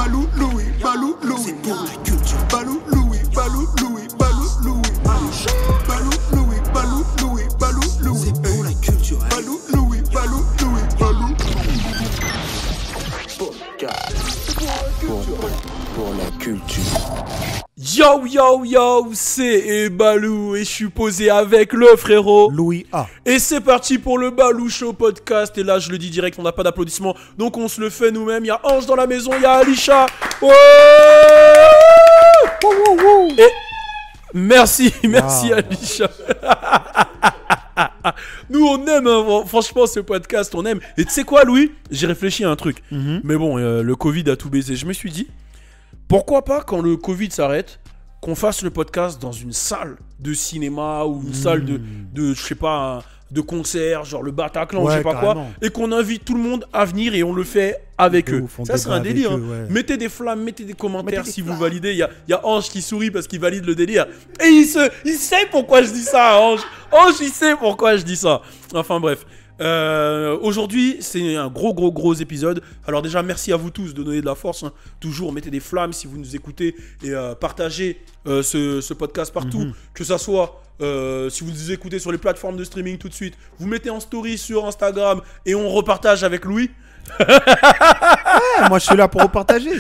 Balou Louis, Balou Louis. C'est pour la culture. Balou Louis, Balou Louis, Balou Louis. Balou Louis, Balou Louis, Balou Louis. C'est pour la culture. Balou Louis, Balou Louis, Balou Louis. Pour la culture. Yo yo yo, c'est Balou et je suis posé avec le frérot Louis A. Et c'est parti pour le Balou Show podcast. Et là je le dis direct, on n'a pas d'applaudissements, donc on se le fait nous-mêmes. Il y a Ange dans la maison, il y a Alisha. Oh et merci Alisha. Nous on aime, hein, franchement ce podcast on aime. Et tu sais quoi Louis, j'ai réfléchi à un truc. Mais bon, le Covid a tout baisé. Je me suis dit, pourquoi pas quand le Covid s'arrête, qu'on fasse le podcast dans une salle de cinéma ou une salle de je sais pas, de concert, genre le Bataclan, je sais pas quoi, et qu'on invite tout le monde à venir et on le fait avec eux. Ça serait un délire. Hein. Ouais. Mettez des flammes, mettez des commentaires si vous validez. Il y a Ange qui sourit parce qu'il valide le délire. Et il sait pourquoi je dis ça, Ange. Ange, il sait pourquoi je dis ça. Enfin bref. Aujourd'hui c'est un gros épisode. Alors déjà merci à vous tous de donner de la force, hein. Toujours mettez des flammes si vous nous écoutez et partagez ce podcast partout, que ça soit si vous nous écoutez sur les plateformes de streaming tout de suite, vous mettez en story sur Instagram et on repartage avec Louis. Ouais, moi je suis là pour repartager.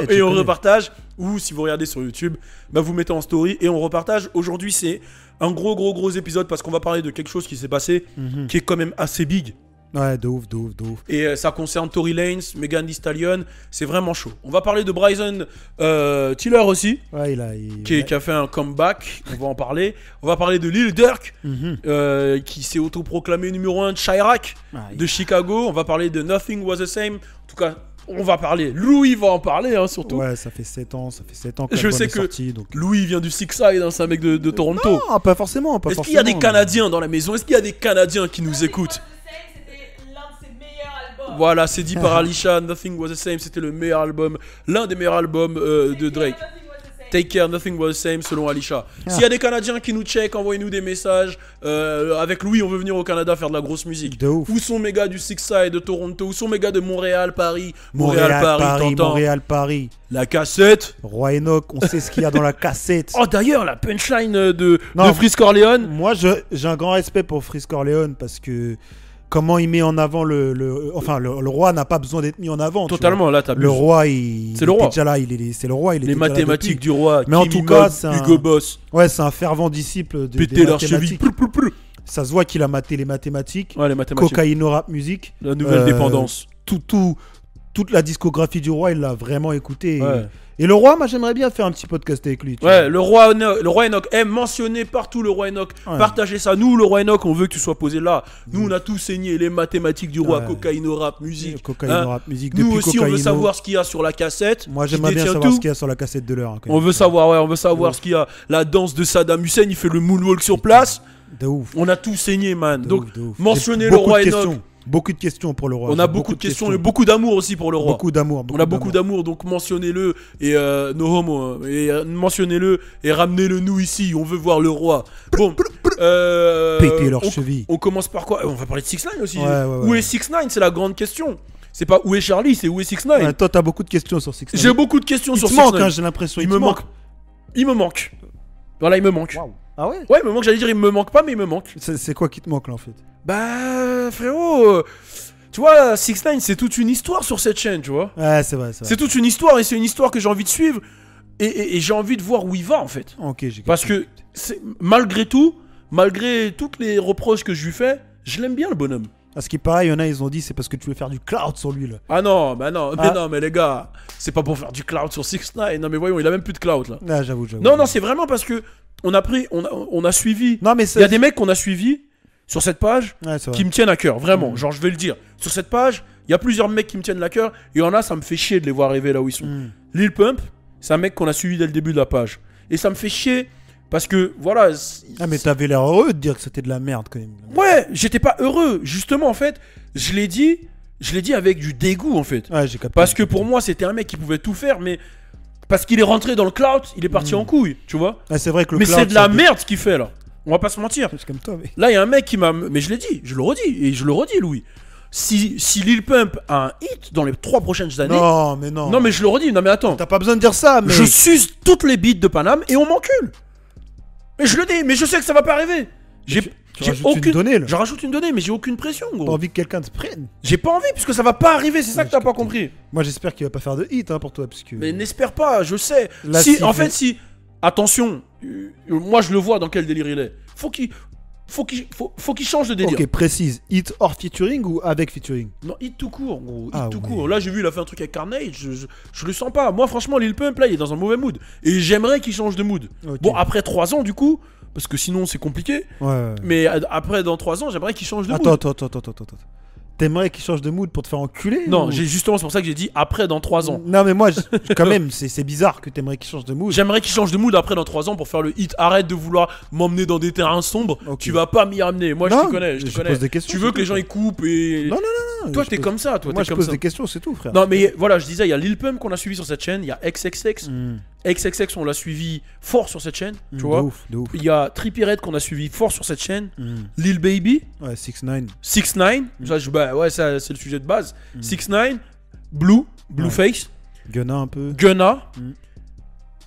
Et on repartage, ou si vous regardez sur YouTube, bah vous mettez en story et on repartage. Aujourd'hui c'est un gros épisode parce qu'on va parler de quelque chose qui s'est passé, qui est quand même assez big. Ouais, de ouf. Et ça concerne Tory Lanez, Megan Thee Stallion, c'est vraiment chaud. On va parler de Bryson Tiller aussi, ouais, qui a fait un comeback, on va en parler. On va parler de Lil Durk, qui s'est autoproclamé numéro 1 de Chirac, de Chicago. On va parler de Nothing Was The Same, en tout cas on va parler, Louis va en parler, hein, surtout. Ouais, ça fait 7 ans que je sais que sorti, donc... Louis vient du Six Side, hein, c'est un mec de Toronto. Non, pas forcément. Est-ce qu'il y a des Canadiens dans la maison? Est-ce qu'il y a des Canadiens qui nous écoutent? Voilà, c'est dit par Alisha. Nothing Was The Same, c'était le meilleur album, l'un des meilleurs albums de Drake. Take Care, Nothing Was The Same, selon Alisha. S'il y a des Canadiens qui nous check, envoyez-nous des messages. Avec Louis, on veut venir au Canada faire de la grosse musique. De ouf. Où sont mes gars du Six Side, de Toronto? Où sont mes gars de Montréal, Paris? Montréal, Paris. La cassette. Roi Enoch, on sait ce qu'il y a dans la cassette. Oh, d'ailleurs, la punchline de Freeze Corleone. Moi, j'ai un grand respect pour Freeze Corleone parce que... Comment il met en avant le roi n'a pas besoin d'être mis en avant. Totalement, là, t'as le roi, c'est le roi. Déjà là, c'est le roi. Les mathématiques du roi. Mais en tout cas, c'est Hugo Boss. Ouais, c'est un fervent disciple des leur cheville. Ça se voit qu'il a maté les mathématiques. Ouais, les mathématiques. Cocaïno Rap Music. La nouvelle dépendance. Toute la discographie du roi, il l'a vraiment écouté. Ouais. Et le roi, moi j'aimerais bien faire un petit podcast avec lui. Ouais, le roi Enoch est mentionné partout, le roi Enoch. Ouais. Partagez ça. Nous, le roi Enoch, on veut que tu sois posé là. Nous, on a tout saigné, les mathématiques du roi, Cocaïno Rap Music. Rap Music. Nous aussi, on veut savoir ce qu'il y a sur la cassette. Moi, j'aimerais bien savoir ce qu'il y a sur la cassette de l'heure. Hein, on veut savoir ce qu'il y a. La danse de Saddam Hussein, il fait le moonwalk sur place. De ouf. On a tout saigné, man. Donc, mentionnez le roi Enoch. Beaucoup de questions pour le roi. On a beaucoup de questions et beaucoup d'amour aussi pour le roi. Beaucoup d'amour. On a beaucoup d'amour, donc mentionnez-le et no homo, et mentionnez-le et ramenez-le nous ici. On veut voir le roi. Bon, péter leurs chevilles. On commence par quoi? On va parler de 6ix9ine aussi. Ouais. Où est 6ix9ine? C'est la grande question. C'est pas où est Charlie, c'est où est 6ix9ine. Ouais, toi, t'as beaucoup de questions sur 6ix9ine. J'ai beaucoup de questions sur 6ix9ine. Il manque, hein, j'ai l'impression. Il me manque. Voilà, il me manque. Wow. Ah ouais? Ouais, il me manque. J'allais dire il me manque pas, mais il me manque. C'est quoi qui te manque là en fait? Bah, frérot. Tu vois, 6ix9ine, c'est toute une histoire sur cette chaîne, tu vois. Ouais, c'est vrai. C'est toute une histoire et c'est une histoire que j'ai envie de suivre et j'ai envie de voir où il va en fait. Ok, j'ai Parce que malgré tout, malgré toutes les reproches que je lui fais, je l'aime bien le bonhomme. À ce qui paraît, il y en a, ils ont dit c'est parce que tu veux faire du cloud sur lui là. Ah non, bah non, mais les gars, c'est pas pour faire du cloud sur 6ix9ine. Non mais voyons, il a même plus de cloud là. Ah, j'avoue. Non, c'est vraiment parce que on a suivi. Non mais il y a des mecs qu'on a suivis sur cette page qui me tiennent à cœur, vraiment. Genre, je vais le dire. Sur cette page, il y a plusieurs mecs qui me tiennent à cœur. Et il y en a, ça me fait chier de les voir arriver là où ils sont. Lil Pump, c'est un mec qu'on a suivi dès le début de la page. Et ça me fait chier parce que, voilà. Ah, mais t'avais l'air heureux de dire que c'était de la merde quand même. Ouais, j'étais pas heureux. Justement, en fait, je l'ai dit avec du dégoût, en fait. Ouais, j'ai capté. Parce que pour moi, c'était un mec qui pouvait tout faire, mais. Parce qu'il est rentré dans le cloud, il est parti en couille, tu vois. Ah, c'est vrai que le mais cloud, c'est de la merde ce qu'il fait là. On va pas se mentir. C'est comme toi, mais... Là, il y a un mec qui m'a... Mais je l'ai dit, je le redis, et je le redis, Louis. Si Lil Pump a un hit dans les 3 prochaines années. Non, mais non. Non, mais je le redis. Non, mais attends. T'as pas besoin de dire ça, mais. Je suce toutes les beats de Paname et on m'encule. Mais je le dis, mais je sais que ça va pas arriver. J'ai rajoutes une donnée, là. Je rajoute une donnée, mais j'ai aucune pression, T'as gros. envie que quelqu'un te prenne. J'ai pas envie, puisque ça va pas arriver, c'est ça que t'as pas compris. Moi, j'espère qu'il va pas faire de hit pour toi, parce que. Mais n'espère pas, je sais. Là, Si, s'il en fait- fait, si. Attention, moi je le vois dans quel délire il est. Faut qu'il change de délire. Ok, précise. Hit hors featuring ou avec featuring? Non, hit tout court, gros. Hit Ah tout ouais. court. Là, j'ai vu, il a fait un truc avec Carnage. Je le sens pas. Moi, franchement, Lil Pump, là, il est dans un mauvais mood. Et j'aimerais qu'il change de mood. Ok. Bon, après 3 ans, du coup, parce que sinon, c'est compliqué. Ouais. Mais après, dans 3 ans, j'aimerais qu'il change de mood. Attends. T'aimerais qu'il change de mood pour te faire enculer? Non, ou- justement, c'est pour ça que j'ai dit après dans 3 ans. Non, mais moi, quand même, c'est bizarre que t'aimerais qu'il change de mood. J'aimerais qu'il change de mood après dans 3 ans pour faire le hit. Arrête de vouloir m'emmener dans des terrains sombres. Ok. Tu vas pas m'y amener. Moi, Non, je te connais. je pose des questions, Tu veux c'est que les tout, gens quoi. ils coupent et. Non. Toi, je t'es pose- comme ça. Toi, Moi, t'es je comme pose ça. des questions, c'est tout, frère. Non, mais voilà, je disais, il y a Lil Pump qu'on a suivi sur cette chaîne. Il y a XXX. Hmm. XXX, on l'a suivi fort sur cette chaîne. Tu De vois. ouf, de ouf. Il y a Trippie Redd qu'on a suivi fort sur cette chaîne. Hmm. Lil Baby. Ouais, 6ix9ine. 6ix9ine. Bah ouais, ça, c'est le sujet de base. 6ix9ine. Blueface. Gunna un peu. Gunna. Mm.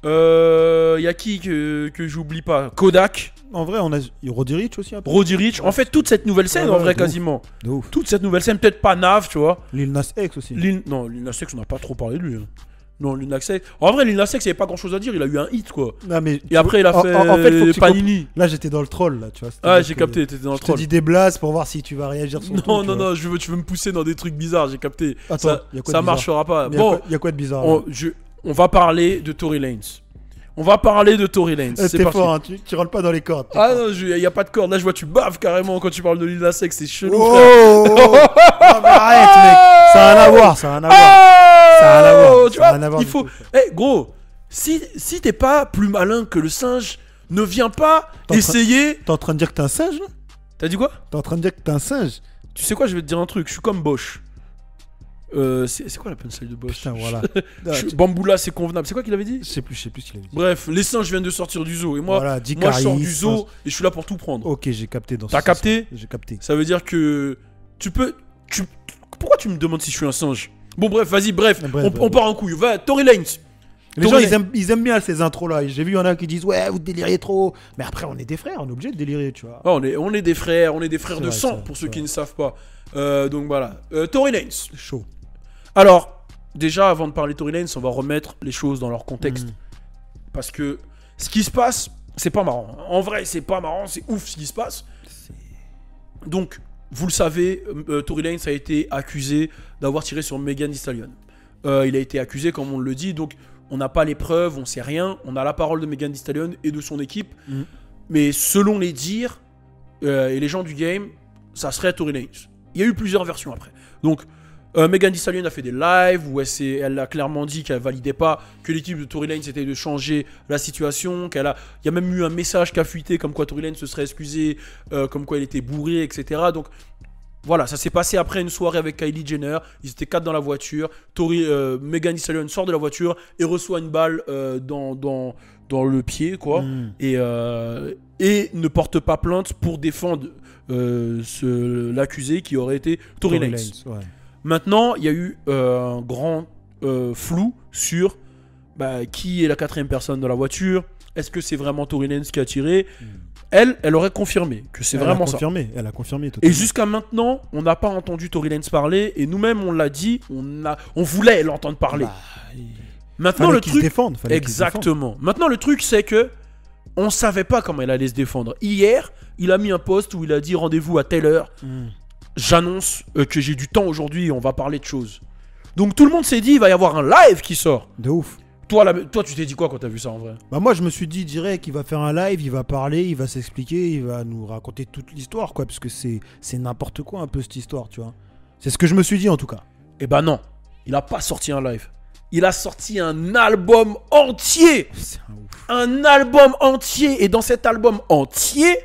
Il y a qui que j'oublie pas? Kodak. En vrai, on a Roddy Ricch aussi un peu. Roddy Ricch. En fait, toute cette nouvelle scène, Ouais, en vrai, de ouf. quasiment. De ouf. Toute cette nouvelle scène, peut-être pas Nav, tu vois. Lil Nas X aussi. Non, Lil Nas X, on n'a pas trop parlé de lui. Hein. Non, Lil Nas X. En vrai, Lil Nas X, il n'y avait pas grand chose à dire. Il a eu un hit, quoi. Non, mais Et après, il a fait en fait, faut que tu Panini. Là, j'étais dans le troll, là, tu vois. Ah, C'est-à-dire j'ai que capté, t'étais dans le Je te troll. dis des blases pour voir si tu vas réagir sur le Non, truc, non, tu vois. non, tu veux me pousser dans des trucs bizarres, j'ai capté. Attends, ça y a quoi de ça bizarre marchera pas. Mais Bon, y a quoi de bizarre? on va parler de Tory Lanez. On va parler de Tory Lanez. C'est T'es parti. fort, hein, tu rentres pas dans les cordes. t'es Ah fort. non, il y a pas de corde. Là, je vois tu baves carrément quand tu parles de Lil Nas X, c'est chelou. Oh, frère. non, mais arrête, mec. Ça a rien à voir, ça a rien à voir. Ça a rien à voir, Tu ça a vois, rien à voir il du faut. tout, frère. Eh, gros, si t'es pas plus malin que le singe, ne viens pas T'es en train- essayer. T'es en train de dire que t'es un singe, là? T'as dit quoi? T'es en train de dire que t'es un singe? Tu sais quoi? Je vais te dire un truc. Je suis comme Bosch. C'est quoi la punchline de Bosch? Putain, voilà. Bamboula, c'est convenable. C'est quoi qu'il avait dit? Je sais plus ce qu'il avait dit. Bref, les singes viennent de sortir du zoo. Et moi, Voilà, moi je Dicari, sors du zoo singe. et je suis là pour tout prendre. Ok, j'ai capté dans ce T'as sens. capté? J'ai capté. Ça veut dire que tu peux. Pourquoi tu me demandes si je suis un singe? Bon, bref, vas-y, bref. Bref, on part en couille. Va, Tory Lanez. Les gens, Tory ils aiment bien ces intros-là. J'ai vu, il y en a qui disent, ouais, vous délirez trop. Mais après, on est des frères, on est obligé de délirer, tu vois. Ah, on est des frères de C'est vrai, sang, c'est pour vrai, ceux c'est qui vrai. ne savent pas. Donc voilà. Tory Lanez. Chaud. Alors, déjà, avant de parler Tory Lanez, on va remettre les choses dans leur contexte. Parce que ce qui se passe, c'est pas marrant. En vrai, c'est pas marrant, c'est ouf ce qui se passe. Donc, vous le savez, Tory Lanez a été accusé d'avoir tiré sur Megan Thee Stallion. Il a été accusé, comme on le dit, donc on n'a pas les preuves, on sait rien. On a la parole de Megan Thee Stallion et de son équipe. Mais selon les dires et les gens du game, ça serait Tory Lanez. Il y a eu plusieurs versions après. Donc, Megan Thee Stallion a fait des lives où elle a clairement dit qu'elle validait pas que l'équipe de Tory Lanez était de changer la situation. Il y a même eu un message qui a fuité comme quoi Tory Lanez se serait excusé, comme quoi il était bourré, etc. Donc voilà, ça s'est passé après une soirée avec Kylie Jenner. Ils étaient 4 dans la voiture. Megan Thee Stallion sort de la voiture et reçoit une balle dans le pied, quoi. Et ne porte pas plainte pour défendre l'accusé qui aurait été Tory Lanez. Ouais. Maintenant, il y a eu un grand flou sur qui est la 4e personne dans la voiture. Est-ce que c'est vraiment Tory Lanez qui a tiré? Elle aurait confirmé que c'est vraiment ça. Elle a confirmé. Totalement. Et jusqu'à maintenant, on n'a pas entendu Tory Lanez parler. Et nous-mêmes, on l'a dit, on voulait l'entendre parler. Maintenant, Fallait le qu'ils truc... se défendent. Fallait qu'ils se défendent. Exactement. Maintenant, le truc, c'est que on savait pas comment elle allait se défendre. Hier, il a mis un post où il a dit rendez-vous à telle heure. J'annonce que j'ai du temps aujourd'hui et on va parler de choses. Donc tout le monde s'est dit, il va y avoir un live qui sort. De ouf. Toi, tu t'es dit quoi quand t'as vu ça en vrai? Bah moi je me suis dit direct qu'il va faire un live, il va parler, il va s'expliquer, il va nous raconter toute l'histoire quoi, parce que c'est n'importe quoi un peu cette histoire, tu vois. C'est ce que je me suis dit en tout cas. Eh ben non, il a pas sorti un live. Il a sorti un album entier. C'est un ouf. Un album entier. Et dans cet album entier,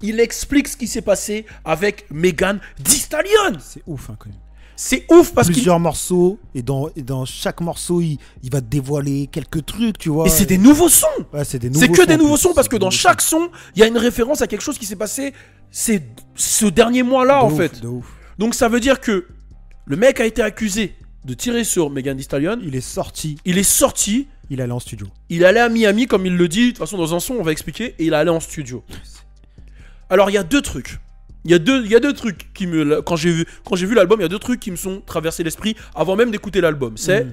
il explique ce qui s'est passé avec Megan Thee Stallion. C'est ouf hein, quand même. C'est ouf parce que... Plusieurs morceaux et dans chaque morceau il va te dévoiler quelques trucs, tu vois. Et c'est des nouveaux sons. Ouais, c'est des nouveaux C'est que des sons, nouveaux en plus. sons parce C'est que des dans nouveaux chaque sons. son, il y a une référence à quelque chose qui s'est passé ce dernier mois-là en De ouf, fait. de ouf. Donc ça veut dire que le mec a été accusé de tirer sur Megan Thee Stallion. Il est sorti. Il est sorti. Il allait en studio. Il allait à Miami, comme il le dit. De toute façon, dans un son, on va expliquer. Et il allait en studio. Alors, il y a deux trucs. Il y a deux trucs qui me... Quand j'ai vu l'album, il y a deux trucs qui me sont traversés l'esprit avant même d'écouter l'album. C'est...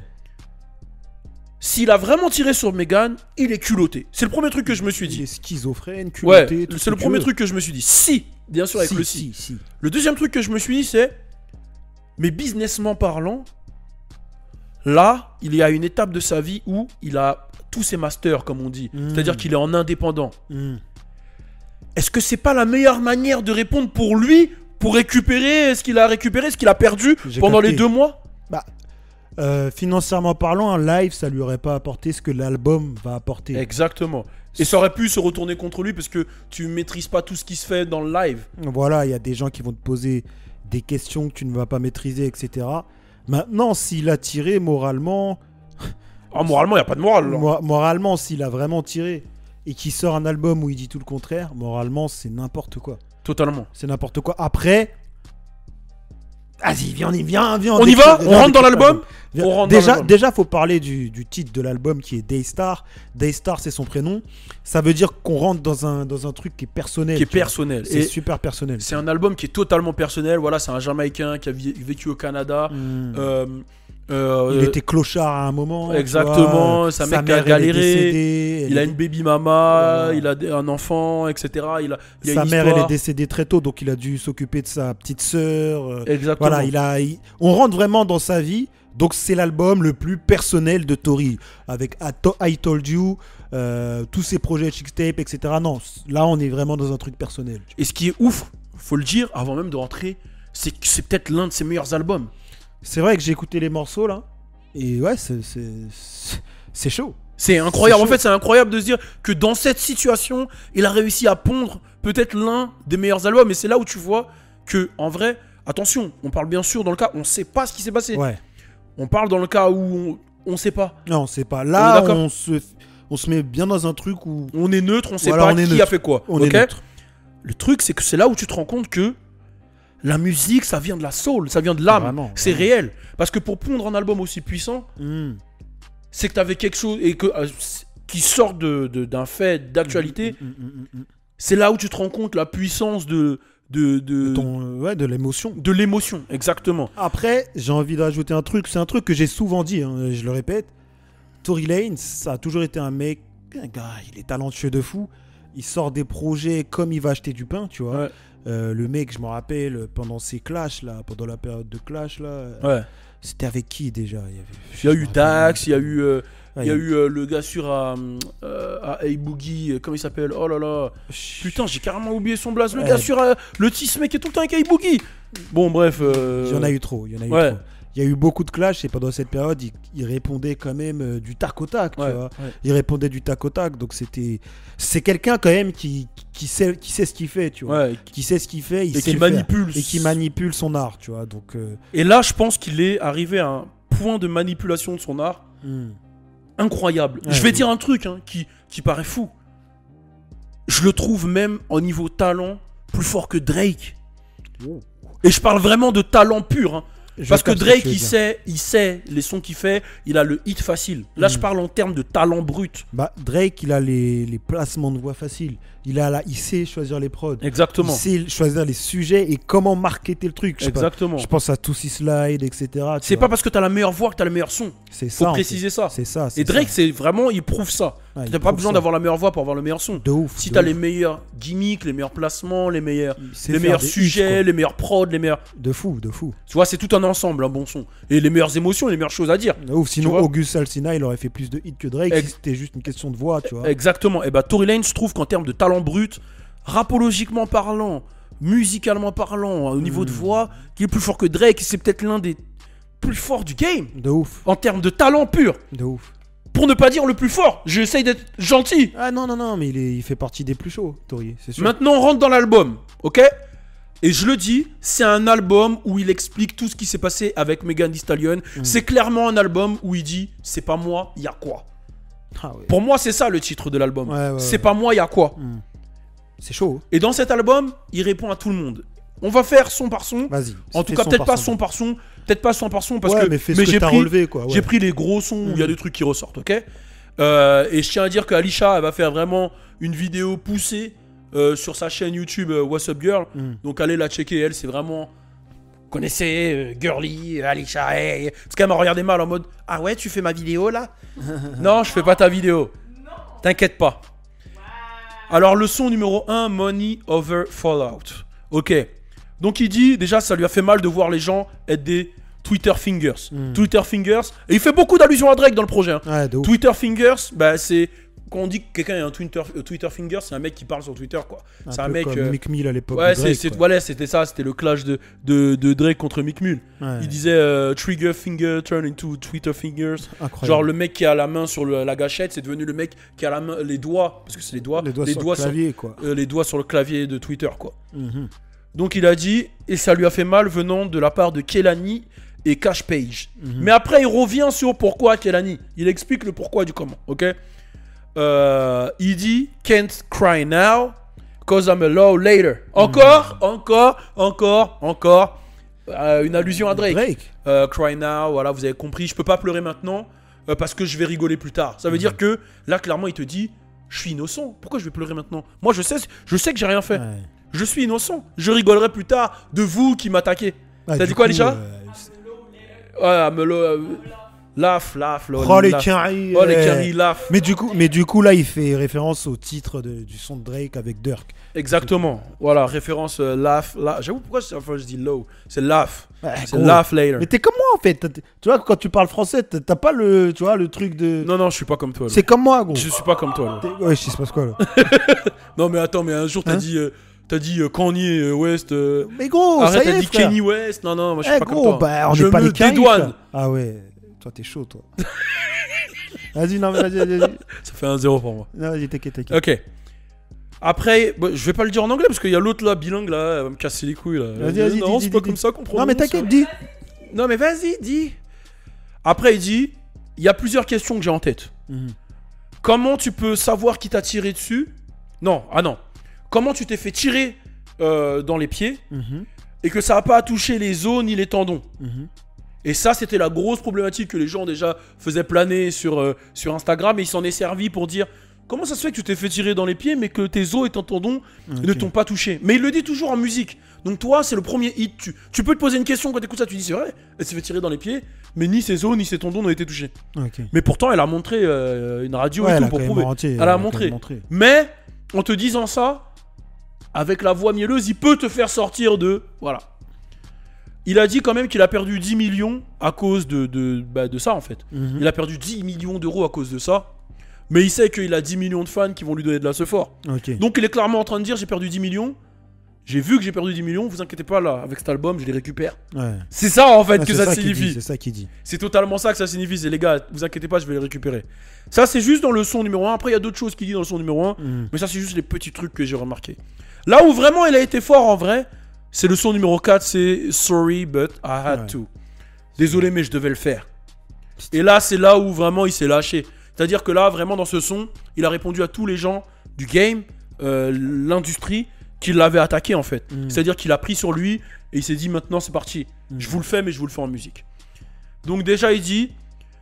S'il a vraiment tiré sur Megan, il est culotté. C'est le premier truc que je me suis dit. Il est schizophrène, culotté. Ouais, c'est le premier truc que je me suis dit. Si, bien sûr, avec le si. Le deuxième truc que je me suis dit, c'est... Mais businessment parlant, là, il y a une étape de sa vie où il a tous ses masters, comme on dit. C'est-à-dire qu'il est en indépendant. Est-ce que c'est pas la meilleure manière de répondre pour lui, pour récupérer ce qu'il a récupéré, ce qu'il a perdu pendant les 2 mois? Bah, financièrement parlant, un live, ça lui aurait pas apporté ce que l'album va apporter. Exactement. Et ça aurait pu se retourner contre lui parce que tu maîtrises pas tout ce qui se fait dans le live. Voilà, il y a des gens qui vont te poser des questions que tu ne vas pas maîtriser, etc. Maintenant, s'il a tiré moralement... moralement, il n'y a pas de morale. Moralement, s'il a vraiment tiré et qu'il sort un album où il dit tout le contraire, moralement, c'est n'importe quoi. Totalement. C'est n'importe quoi. Après... Vas-y, viens. On y va? On rentre dans l'album? Déjà, faut parler du titre de l'album qui est Daystar. Daystar, c'est son prénom. Ça veut dire qu'on rentre dans un truc qui est personnel. C'est super personnel. C'est un album qui est totalement personnel. Voilà, c'est un Jamaïcain qui a vécu au Canada. Il était clochard à un moment. Exactement. Sa mère a galéré. Il a une baby mama. Voilà. Il a un enfant, etc. Sa mère, elle est décédée très tôt, donc il a dû s'occuper de sa petite sœur. Exactement. Voilà, on rentre vraiment dans sa vie. Donc c'est l'album le plus personnel de Tory, avec I Told You, tous ses projets Chixtape, etc. Non, là on est vraiment dans un truc personnel. Et ce qui est ouf, faut le dire avant même de rentrer, c'est que c'est peut-être l'un de ses meilleurs albums. C'est vrai que j'ai écouté les morceaux là, et ouais, c'est chaud. C'est incroyable. En fait, c'est incroyable de se dire que dans cette situation, il a réussi à pondre peut-être l'un des meilleurs albums. Et c'est là où tu vois que, en vrai, attention, on parle bien sûr dans le cas où on sait pas ce qui s'est passé. Ouais. On parle dans le cas où on sait pas. Non, on sait pas. Là, on se met bien dans un truc où on est neutre, on sait pas qui a fait quoi. On est neutre. Le truc, c'est que c'est là où tu te rends compte que la musique, ça vient de la soul, ça vient de l'âme. C'est réel. Parce que pour pondre un album aussi puissant, c'est que tu avais quelque chose et qui sort d'un fait d'actualité. C'est là où tu te rends compte la puissance de l'émotion. De l'émotion, exactement. Après, j'ai envie d'ajouter un truc. C'est un truc que j'ai souvent dit, hein, je le répète. Tory Lanez, ça a toujours été un mec, un gars, il est talentueux de fou. Il sort des projets comme il va acheter du pain, tu vois. Ouais. Le mec, je me rappelle, pendant ses clashs, là, pendant la période de clash, là, c'était avec qui déjà? Il y a eu Dax, il y a eu... il y a eu le gars sur à A-Boogie, comment il s'appelle? Oh là là. Putain, j'ai carrément oublié son blaze. Le gars sur le Tisme qui est tout le temps avec A-Boogie. Bon, bref. Il y en a eu trop. Il y a eu beaucoup de clash et pendant cette période, il répondait quand même du tac au tac. Tu vois. Il répondait du tac au tac. Donc c'est quelqu'un quand même qui sait ce qu'il fait. Tu vois. Qui sait ce qu'il fait. Et qui manipule. Et qui manipule son art. Tu vois. Donc, Et là, je pense qu'il est arrivé à un point de manipulation de son art. Incroyable. Je vais dire un truc qui paraît fou. Je le trouve même au niveau talent plus fort que Drake. Et je parle vraiment de talent pur. Hein. Parce que Drake, il sait les sons qu'il fait, il a le hit facile. Là, je parle en termes de talent brut. Bah, Drake, il a les placements de voix faciles. Il sait choisir les prods. Exactement. Il sait choisir les sujets et comment marketer le truc. Exactement. Je pense à Tootsie Slide, etc. C'est pas parce que t'as la meilleure voix que t'as le meilleur son. C'est ça. Faut préciser ça. C'est ça. Et Drake, c'est vraiment, il prouve ça. T'as pas besoin d'avoir la meilleure voix pour avoir le meilleur son. De ouf. Si t'as les meilleurs gimmicks, les meilleurs placements, les meilleurs sujets, les meilleurs prods, les meilleurs. De fou. Tu vois, c'est tout un ensemble, un bon son. Et les meilleures émotions, les meilleures choses à dire. De ouf. Sinon, August Alsina, il aurait fait plus de hits que Drake si c'était juste une question de voix, tu vois. Exactement. Et bah, Tory Lanez, je trouve qu'en termes de talent brut, rapologiquement parlant, musicalement parlant, au niveau de voix, qui est plus fort que Drake, c'est peut-être l'un des plus forts du game. De ouf. En termes de talent pur. De ouf. Pour ne pas dire le plus fort, j'essaye d'être gentil. Ah non, mais il fait partie des plus chauds, Tory, c'est sûr. Maintenant, on rentre dans l'album, ok? Et je le dis, c'est un album où il explique tout ce qui s'est passé avec Megan Thee Stallion. C'est clairement un album où il dit, c'est pas moi, y a quoi? Pour moi, c'est ça le titre de l'album. C'est pas moi, y a quoi? C'est chaud. Et dans cet album, il répond à tout le monde. On va faire son par son. Vas-y. En tout cas, peut-être pas son par son. Peut-être pas son par son parce que. Mais fais ce que t'as relevé, quoi. J'ai pris les gros sons où il y a des trucs qui ressortent, ok. Et je tiens à dire qu'Alisha, elle va faire vraiment une vidéo poussée sur sa chaîne YouTube What's Up Girl. Donc allez la checker, elle, c'est vraiment. Vous connaissez Girly, Alisha, hey. Parce qu'elle m'a regardé mal en mode ah ouais, tu fais ma vidéo là. Non, je fais pas ta vidéo. T'inquiète pas. Alors, le son numéro 1, Money Over Fallout. Ok. Donc, il dit, déjà, ça lui a fait mal de voir les gens être des Twitter Fingers. Twitter Fingers. Et il fait beaucoup d'allusions à Drake dans le projet. Hein. Ouais, de ouf. Twitter Fingers, bah, c'est. Quand on dit que quelqu'un est un Twitter Finger, c'est un mec qui parle sur Twitter, quoi. C'est un mec. Comme Meek Mill à l'époque. Ouais, de Drake, voilà, c'était ça. C'était le clash de Drake contre Meek Mill. Ouais. Il disait Trigger Finger turn into Twitter Fingers. Incroyable. Genre, le mec qui a la main sur la gâchette, c'est devenu le mec qui a la main, les doigts, parce que c'est les doigts sur le clavier, quoi. les doigts sur le clavier de Twitter, quoi. Donc, il a dit, et ça lui a fait mal venant de la part de Kehlani et Cash Page. Mais après, il revient sur pourquoi Kehlani. Il explique le pourquoi du comment, ok. Il dit Can't cry now cause I'm alone later. Encore une allusion à Drake. Cry now, voilà, vous avez compris. Je peux pas pleurer maintenant parce que je vais rigoler plus tard. Ça veut dire que là, clairement, il te dit je suis innocent. Pourquoi je vais pleurer maintenant? Moi, je sais que j'ai rien fait. Ouais. Je suis innocent. Je rigolerai plus tard de vous qui m'attaquez. T'as dit quoi, Alisha? Ouais, Laugh, oh les carrés, laugh. Mais du coup là il fait référence au titre du son de Drake avec Durk. Exactement. Voilà, référence laugh. J'avoue pourquoi je dis low. C'est laugh. Ouais, c'est laugh later. Mais t'es comme moi en fait. Tu vois quand tu parles français, t'as pas le truc de. Non, je suis pas comme toi. C'est comme moi gros. Je suis pas comme toi. Ouais, je sais pas quoi là. Non mais attends, mais un jour t'as dit Kanye West. Mais gros, arrête, ça y est, t'as dit frère. Kenny West. Non, moi je suis pas gros, comme toi. Bah, on je est pas me les Caraïbes, dédouane. Ah ouais. Toi, t'es chaud, toi. Vas-y. Ça fait 1-0 pour moi. Non, vas-y, t'inquiète. Ok. Après, je vais pas le dire en anglais parce qu'il y a l'autre là, bilingue là, elle va me casser les couilles là. Vas-y, non, dis, c'est pas dis. comme ça qu'on prononce. Non, mais t'inquiète, dis. Non, mais vas-y, dis. Après, il dit il y a plusieurs questions que j'ai en tête. Comment tu peux savoir qui t'a tiré dessus? Non. Comment tu t'es fait tirer dans les pieds et que ça n'a pas touché les os ni les tendons? Et ça, c'était la grosse problématique que les gens déjà faisaient planer sur Instagram. Et il s'en est servi pour dire comment ça se fait que tu t'es fait tirer dans les pieds mais que tes os et ton tendon ne t'ont pas touché. Mais il le dit toujours en musique. Donc toi, c'est le premier hit. Tu peux te poser une question quand tu écoutes ça. Tu dis c'est vrai, elle s'est fait tirer dans les pieds, mais ni ses os ni ses tendons n'ont été touchés. Mais pourtant, elle a montré une radio et tout pour prouver. Elle a montré. Mais en te disant ça, avec la voix mielleuse, il peut te faire sortir de... Voilà. Il a dit quand même qu'il a perdu 10 millions à cause de ça en fait. Il a perdu 10 millions d'euros à cause de ça. Mais il sait qu'il a 10 millions de fans qui vont lui donner de la sephore. Donc il est clairement en train de dire j'ai perdu 10 millions. J'ai vu que j'ai perdu 10 millions. Vous inquiétez pas là, avec cet album je les récupère. C'est ça en fait que ça signifie. C'est ça qu'il dit. C'est totalement ça que ça signifie. C'est les gars, vous inquiétez pas, je vais les récupérer. Ça c'est juste dans le son numéro 1. Après il y a d'autres choses qu'il dit dans le son numéro 1. Mais ça c'est juste les petits trucs que j'ai remarqué. Là où vraiment il a été fort en vrai, c'est le son numéro 4, c'est Sorry but I had to. Désolé mais je devais le faire. Et là c'est là où vraiment il s'est lâché. C'est-à-dire que là vraiment dans ce son, il a répondu à tous les gens du game, l'industrie qui l'avait attaqué en fait. C'est-à-dire qu'il a pris sur lui et il s'est dit maintenant c'est parti. Je vous le fais mais je vous le fais en musique. Donc déjà il dit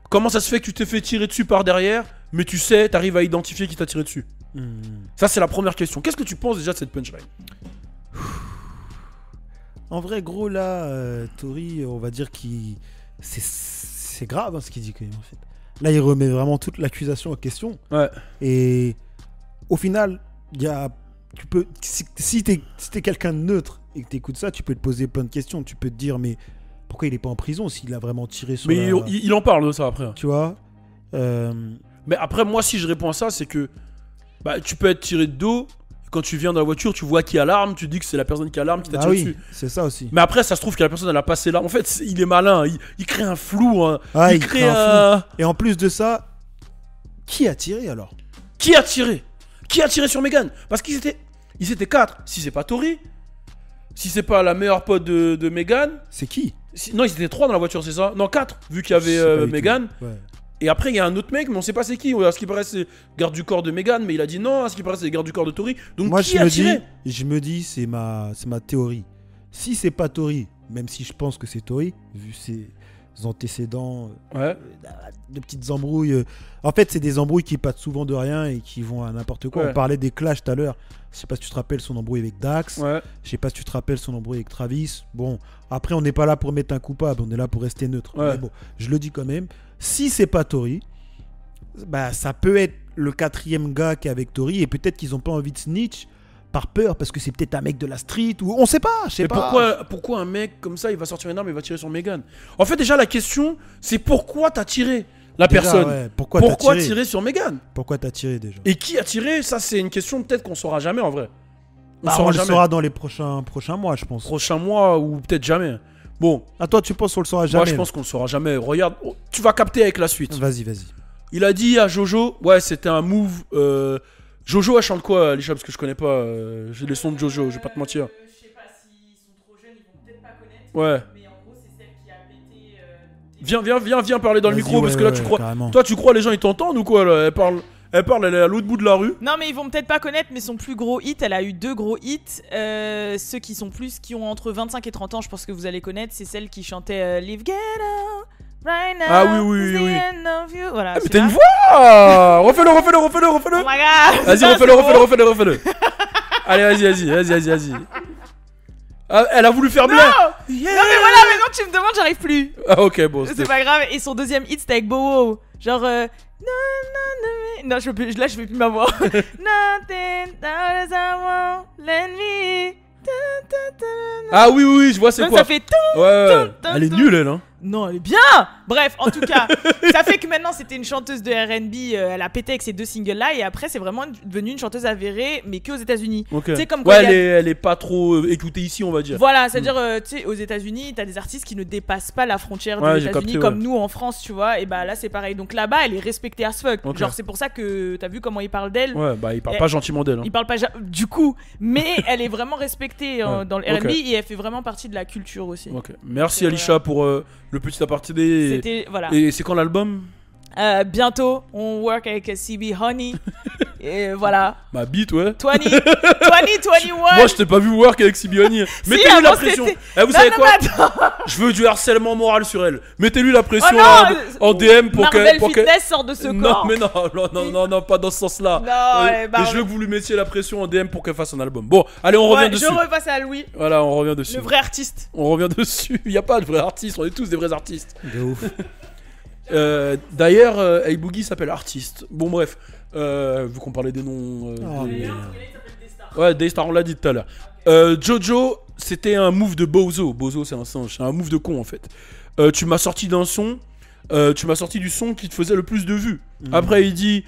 comment ça se fait que tu t'es fait tirer dessus par derrière mais tu sais, t'arrives à identifier qui t'a tiré dessus. Ça c'est la première question. Qu'est-ce que tu penses déjà de cette punchline? En vrai, gros, là, Tory, on va dire qu'il... C'est grave ce qu'il dit quand même, en fait. Là, il remet vraiment toute l'accusation en question. Ouais. Et au final, il y a... Tu peux... Si t'es quelqu'un de neutre et que t'écoutes ça, tu peux te poser plein de questions. Tu peux te dire, mais pourquoi il est pas en prison s'il a vraiment tiré sur Mais il en parle de ça après. Tu vois Mais après, moi, si je réponds à ça, c'est que tu peux être tiré de dos. Quand tu viens dans la voiture, tu vois qui a l'arme, tu dis que c'est la personne qui a l'arme qui t'a tiré dessus. C'est ça aussi. Mais après, ça se trouve que la personne elle a passé l'arme. En fait, il est malin, il crée un flou. Hein. Il crée un flou. Et en plus de ça, qui a tiré alors? Qui a tiré sur Meghan? Parce qu'ils étaient 4. Si c'est pas Tory, si c'est pas la meilleure pote de Meghan. C'est qui? Non, ils étaient 3 dans la voiture, c'est ça? Non, 4, vu qu'il y avait Meghan. Ouais. Et après, il y a un autre mec, mais on sait pas c'est qui. À ce qui paraît, c'est garde du corps de Meghan, mais il a dit non. À ce qui paraît, c'est garde du corps de Tory. Donc, moi, qui a tiré? Je me dis, c'est ma théorie. Si c'est pas Tory, même si je pense que c'est Tory, vu ses antécédents, Ouais. de petites embrouilles. En fait, c'est des embrouilles qui partent souvent de rien et qui vont à n'importe quoi. Ouais. On parlait des clashs tout à l'heure. Je sais pas si tu te rappelles son embrouille avec Dax. Ouais. Je sais pas si tu te rappelles son embrouille avec Travis. Bon, après, on n'est pas là pour mettre un coupable, on est là pour rester neutre. Ouais. Mais bon, je le dis quand même. Si c'est pas Tory, bah, ça peut être le 4e gars qui est avec Tory et peut-être qu'ils ont pas envie de snitch par peur parce que c'est peut-être un mec de la street ou on sait pas, je sais Mais pas. pourquoi un mec comme ça, il va sortir une arme et il va tirer sur Megan? En fait, déjà, la question, c'est pourquoi t'as tiré la Déjà, personne? ouais, pourquoi t'as tiré tirer sur Megan? Pourquoi t'as tiré déjà? Et qui a tiré? Ça, c'est une question peut-être qu'on saura jamais en vrai. Bah, on le saura dans les prochains mois, je pense. Prochain mois ou peut-être jamais. Bon, Ah, toi, tu penses qu'on le saura jamais? moi je pense qu'on le saura jamais. Regarde, tu vas capter avec la suite. Vas-y. Il a dit à Jojo, ouais, c'était un move. Jojo, elle chante quoi, Alicia? Parce que je connais pas. J'ai les sons de Jojo, je vais pas te mentir. Je sais pas s'ils sont trop jeunes, ils vont peut-être pas connaître. Ouais. Mais en gros, c'est celle qui a pété. Viens parler dans le Vas-y, micro parce que là, tu crois. carrément. Toi, tu crois les gens ils t'entendent ou quoi là? Elle est à l'autre bout de la rue. Non, mais ils vont peut-être pas connaître, mais son plus gros hit, elle a eu 2 gros hits. Ceux qui ont entre 25 et 30 ans, je pense que vous allez connaître, c'est celle qui chantait Live Ghetto right now. Ah oui. it's the end of you. Voilà, Ah, mais c'est t'as une ça. voix! Refais-le! Oh my god! Vas-y, Ça, refais-le, c'est bon. refais-le. Allez, vas-y. Ah, elle a voulu faire bien! Non, mais voilà, maintenant que tu me demandes, j'arrive plus. Ah, ok, bon, C'est pas grave. Et son deuxième hit, c'était avec Bowo. Genre, non, je peux plus, là, je fais plus ma voix. Nothing that I want, let me. Ah oui, je vois c'est Donc quoi. ça fait tout. Ouais. tum, Elle est tum. nulle, elle, hein. Non, elle est bien. Bref, en tout cas, ça fait que maintenant c'était une chanteuse de R&B. Elle a pété avec ces 2 singles là et après c'est vraiment devenue une chanteuse avérée, mais que aux États-Unis. Ok. Tu sais, comme Ouais, quand il y a- elle est pas trop écoutée ici, on va dire. Voilà, c'est-à-dire, tu sais, aux États-Unis, t'as des artistes qui ne dépassent pas la frontière Ouais, des j'ai États-Unis capté, comme ouais. nous en France, tu vois. Et bah là, c'est pareil. Donc là-bas, elle est respectée as fuck. Ok. Genre, c'est pour ça que t'as vu comment ils parlent d'elle. Ouais, bah il parle Et- pas gentiment d'elle. Hein. Ils parlent pas du coup, mais elle est vraiment respectée Ouais. dans le R&B Ok. et elle fait vraiment partie de la culture aussi. Ok. Merci Et Alicia pour le petit aparté. C'était voilà. Et c'est quand l'album? Bientôt, on work avec CB Honey. Et voilà. Ma bite, ouais. 2021. Moi, je t'ai pas vu work avec Sibiani. Mettez-lui avant, la pression. c'était- Eh, vous Non, savez non, quoi? mais attends. Je veux du harcèlement moral sur elle. Mettez-lui la pression Oh non, en DM pour Marvel que. Fitness sort de ce Non, corps. mais non, pas dans ce sens-là. Non, Et bah, je veux que vous lui mettiez la pression en DM pour qu'elle fasse un album. Bon, allez, on revient ouais, dessus. je repasse à Louis, Voilà, on revient dessus. le vrai artiste. On revient dessus. Il y a pas de vrais artistes, on est tous des vrais artistes. De ouf. D'ailleurs, Hey Boogie s'appelle artiste. Bon, bref, vu qu'on parlait des noms. Oh, des- merde. Ouais, Daystar, on l'a dit tout à l'heure. Jojo, c'était un move de Bozo. Bozo, c'est un singe, c'est un move de con en fait. Tu m'as sorti d'un son, tu m'as sorti du son qui te faisait le plus de vues. Après, il dit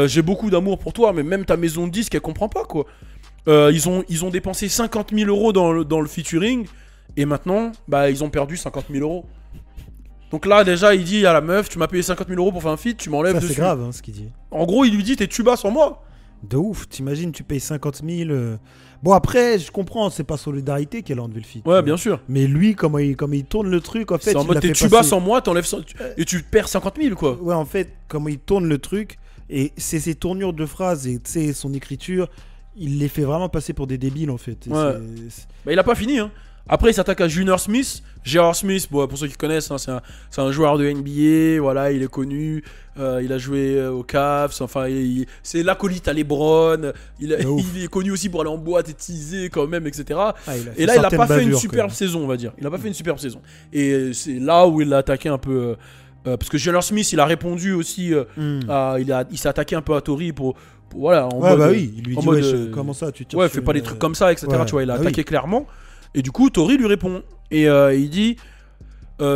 j'ai beaucoup d'amour pour toi, mais même ta maison de disque, elle comprend pas quoi. Ils ont dépensé 50 000 euros dans le featuring, et maintenant, bah, ils ont perdu 50 000 euros. Donc là, déjà, il dit à la meuf, tu m'as payé 50 000 euros pour faire un feat, tu m'enlèves Ça, dessus. c'est grave, hein, ce qu'il dit. En gros, il lui dit, t'es tuba sans moi. De ouf. T'imagines, tu payes 50 000. Bon, après, je comprends, c'est pas Solidarité qui a enlevé le feat. Ouais, bien sûr. Mais lui, comment il tourne le truc, en fait. C'est en il mode, l'a t'es fait tuba passer- sans moi, t'enlèves et tu perds 50 000 quoi. Ouais, en fait, comment il tourne le truc, et c'est ses tournures de phrases, et tu sais, son écriture, il les fait vraiment passer pour des débiles, en fait. Et Ouais. Bah, il a pas fini, hein. Après, il s'attaque à Junior Smith. J.R. Smith, bon, pour ceux qui connaissent, hein, c'est un joueur de NBA. Voilà, il est connu. Il a joué aux Cavs. Enfin, c'est l'acolyte à LeBron. Il est connu aussi pour aller en boîte et teaser quand même, etc. Ah, Et là, il a pas fait une superbe saison, on va dire. Il a pas fait une superbe saison. Et c'est là où il l'a attaqué un peu. Parce que J.R. Smith, il a répondu aussi. Il s'est attaqué un peu à Tory pour voilà. En Ouais, mode, bah oui, il lui en dit, mode, ouais, comment ça, tu tires ouais, sur fais pas une- des trucs comme ça, etc. Ouais, tu vois, il a bah attaqué oui. clairement. Et du coup, Tory lui répond. Et il dit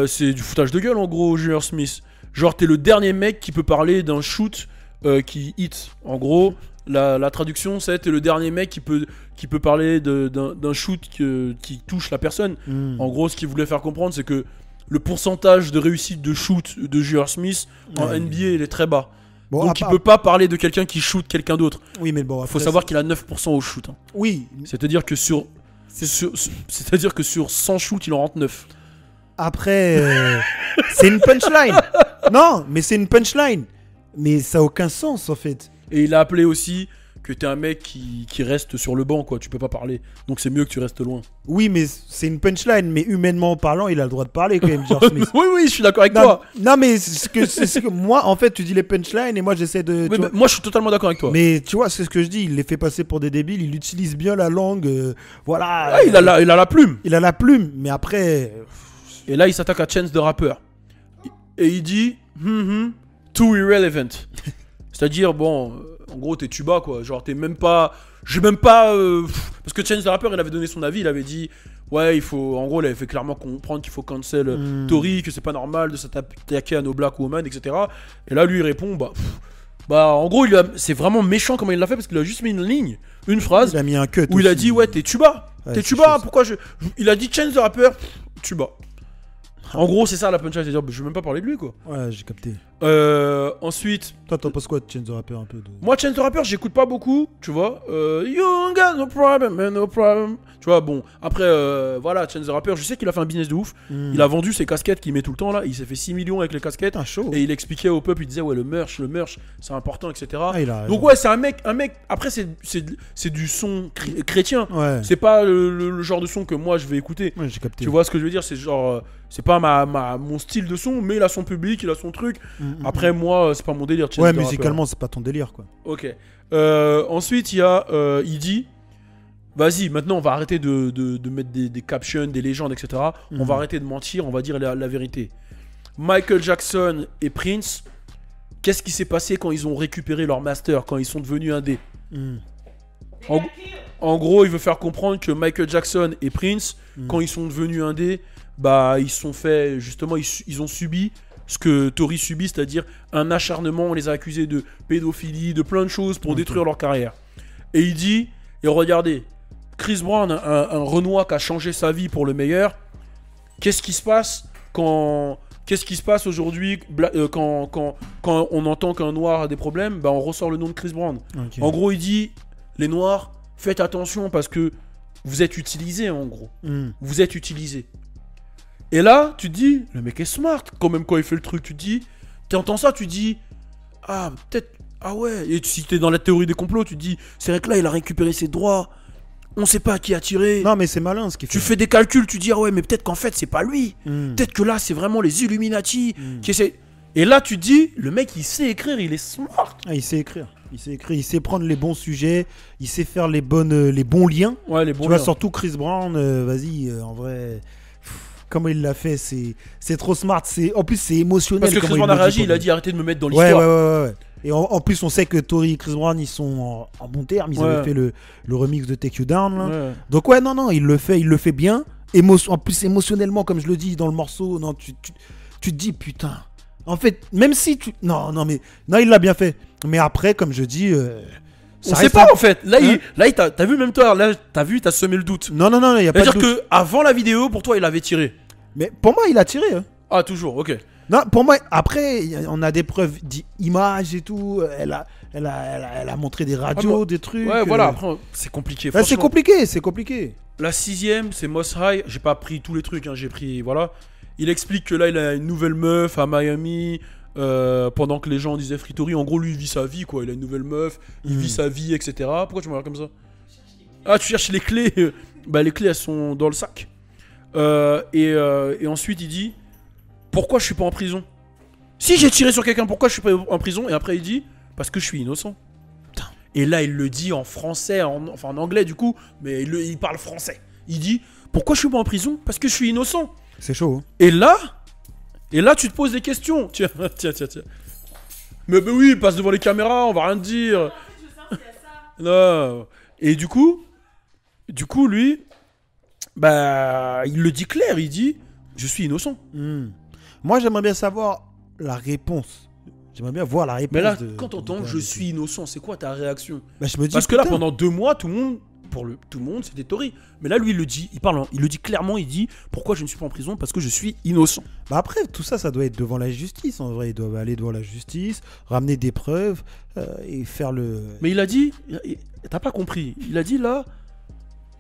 c'est du foutage de gueule en gros, J.R. Smith. Genre, t'es le dernier mec qui peut parler d'un shoot qui hit. En gros, la traduction, c'est t'es le dernier mec qui peut parler d'un shoot qui touche la personne. En gros, ce qu'il voulait faire comprendre, c'est que le pourcentage de réussite de shoot de J.R. Smith en Ouais. NBA, il est très bas. Bon, Donc, il peut pas parler de quelqu'un qui shoot quelqu'un d'autre. Oui, mais bon, Il après, faut savoir qu'il a 9% au shoot. Hein. Oui, C'est-à-dire que sur 100 shoots, il en rentre 9. après, c'est une punchline. Non, mais c'est une punchline. Mais ça a aucun sens, en fait. Et il a appelé aussi que t'es un mec qui reste sur le banc, quoi. Tu peux pas parler. Donc c'est mieux que tu restes loin. Oui, mais c'est une punchline, mais humainement parlant, il a le droit de parler quand même, George Smith. Oui, je suis d'accord avec Non, toi. non, mais c'est ce que moi, en fait, tu dis les punchlines et moi j'essaie de. Oui, tu mais vois. moi, je suis totalement d'accord avec toi. Mais tu vois, c'est ce que je dis, il les fait passer pour des débiles, il utilise bien la langue, voilà. Ouais, il a la plume. Il a la plume, mais après. Et là, il s'attaque à Chance the Rapper. Et il dit too irrelevant. C'est-à-dire, bon, en gros, t'es tuba, quoi. Genre, t'es même pas. J'ai même pas. Parce que Chance the Rapper, il avait donné son avis, il avait dit. Ouais, il faut. En gros, il avait fait clairement comprendre qu'il faut cancel Tory, que c'est pas normal de s'attaquer à nos black women, etc. Et là, lui, il répond, en gros, c'est vraiment méchant comment il l'a fait parce qu'il a juste mis une ligne, une phrase. Il a mis un cut. Où il a aussi. dit, ouais, t'es tuba. Ouais, T'es c'est tuba, chaud, pourquoi je. Il a dit Chance the Rapper, tuba. En gros, c'est ça la punchline, c'est-à-dire, je vais même pas parler de lui, quoi. Ouais, j'ai capté. Ensuite, Toi, t'en penses quoi de Chance the Rapper un peu de... moi, Chance the Rapper, j'écoute pas beaucoup, tu vois. You got no problem, man, no problem. Tu vois, bon, après, voilà, Chance the Rapper, je sais qu'il a fait un business de ouf. Il a vendu ses casquettes qu'il met tout le temps là. Il s'est fait 6 millions avec les casquettes. Putain, chaud. Et il expliquait au peuple, il disait, ouais, le merch, c'est important, etc. Ah, il a raison. Donc, ouais, c'est un mec. Après, c'est du son chrétien. Ouais. C'est pas le genre de son que moi je vais écouter. Ouais, j'ai capté. Tu vois ce que je veux dire? C'est genre. C'est pas mon style de son, mais il a son public, il a son truc. Après, moi, c'est pas mon délire. Chance Ouais, the Rapper. musicalement, c'est pas ton délire, quoi. Ok. Ensuite, il y a. Il dit. Vas-y, maintenant on va arrêter de mettre des captions, des légendes, etc. On va arrêter de mentir, on va dire la vérité. Michael Jackson et Prince, qu'est-ce qui s'est passé quand ils ont récupéré leur master, quand ils sont devenus indés? En gros, il veut faire comprendre que Michael Jackson et Prince, quand ils sont devenus indés, ils sont fait, justement, ils ont subi ce que Tory subit, c'est-à-dire un acharnement, on les a accusés de pédophilie, de plein de choses pour détruire leur carrière. Et il dit, et regardez, Chris Brown, un Renoir qui a changé sa vie pour le meilleur, qu'est-ce qui se passe aujourd'hui quand on entend qu'un Noir a des problèmes, on ressort le nom de Chris Brown. Okay. En gros, il dit, les Noirs, faites attention parce que vous êtes utilisés, en gros. Vous êtes utilisés. Et là, tu te dis, le mec est smart, quand même, quand il fait le truc, tu te dis, tu entends ça, tu te dis, ah, peut-être, ah ouais, et si t'es dans la théorie des complots, tu te dis, c'est vrai que là, il a récupéré ses droits, on sait pas à qui a tiré. Non, mais c'est malin ce qu'il fait. Tu fais des calculs, tu dis, ah ouais, mais peut-être qu'en fait, c'est pas lui. Peut-être que là, c'est vraiment les Illuminati qui essaient. Et là, tu te dis, le mec, il sait écrire, il est smart. Ah, il sait écrire. Il sait prendre les bons sujets, il sait faire les bons liens. Ouais, les bons Tu vois, liens. surtout Chris Brown, vas-y, en vrai, comment il l'a fait, c'est trop smart. En plus, c'est émotionnel. Parce que Chris comment Brown a le dit réagi, pour il a lui. dit, arrêtez de me mettre dans Ouais, l'histoire. ouais. Et en plus, on sait que Tory et Chris Brown, ils sont en bon terme. Ils avaient fait le remix de Take You Down. Là. Ouais. Donc, ouais, non, il le fait bien. En plus, émotionnellement, comme je le dis dans le morceau, non, tu te dis, putain. En fait, même si tu. Non, il l'a bien fait. Mais après, comme je dis. On sait pas en fait. Là, t'as vu même toi, là, t'as semé le doute. Non, il y a pas de C'est-à-dire doute. que avant la vidéo, pour toi, il avait tiré. Mais pour moi, il a tiré. Hein. Ah, toujours, ok. Non, pour moi, après, on a des preuves d'images et tout. Elle a montré des radios, des trucs. Ouais, voilà, après, c'est compliqué. Ouais, c'est franchement. compliqué. La 6ème, c'est Moss High. J'ai pas pris tous les trucs, hein, j'ai pris, voilà. Il explique que là, il a une nouvelle meuf à Miami. Pendant que les gens disaient Fritory, en gros, lui, il vit sa vie, quoi. Il a une nouvelle meuf, il vit sa vie, etc. Pourquoi tu me regardes comme ça? Ah, tu cherches les clés. Les clés, elles sont dans le sac. Et ensuite, il dit, pourquoi je suis pas en prison? Si j'ai tiré sur quelqu'un, pourquoi je suis pas en prison? Et après, il dit, parce que je suis innocent. Putain. Et là, il le dit en français, enfin en anglais du coup, mais il parle français. Il dit, pourquoi je suis pas en prison? Parce que je suis innocent. C'est chaud. Hein. Et là, tu te poses des questions. Tiens. Mais oui, passe devant les caméras, on va rien te dire. Non. Et du coup, lui, il le dit clair, il dit, je suis innocent. Moi, j'aimerais bien savoir la réponse. J'aimerais bien voir la réponse. Mais là, quand t'entends je suis innocent, c'est quoi ta réaction? Je me dis, parce que là, pendant 2 mois, tout le monde, c'était Tory. Mais là, lui, il le dit, il le dit clairement, il dit, pourquoi je ne suis pas en prison? Parce que je suis innocent. Après, tout ça, ça doit être devant la justice. En vrai, ils doivent aller devant la justice, ramener des preuves et faire le... Mais il a dit, t'as pas compris, il a dit là,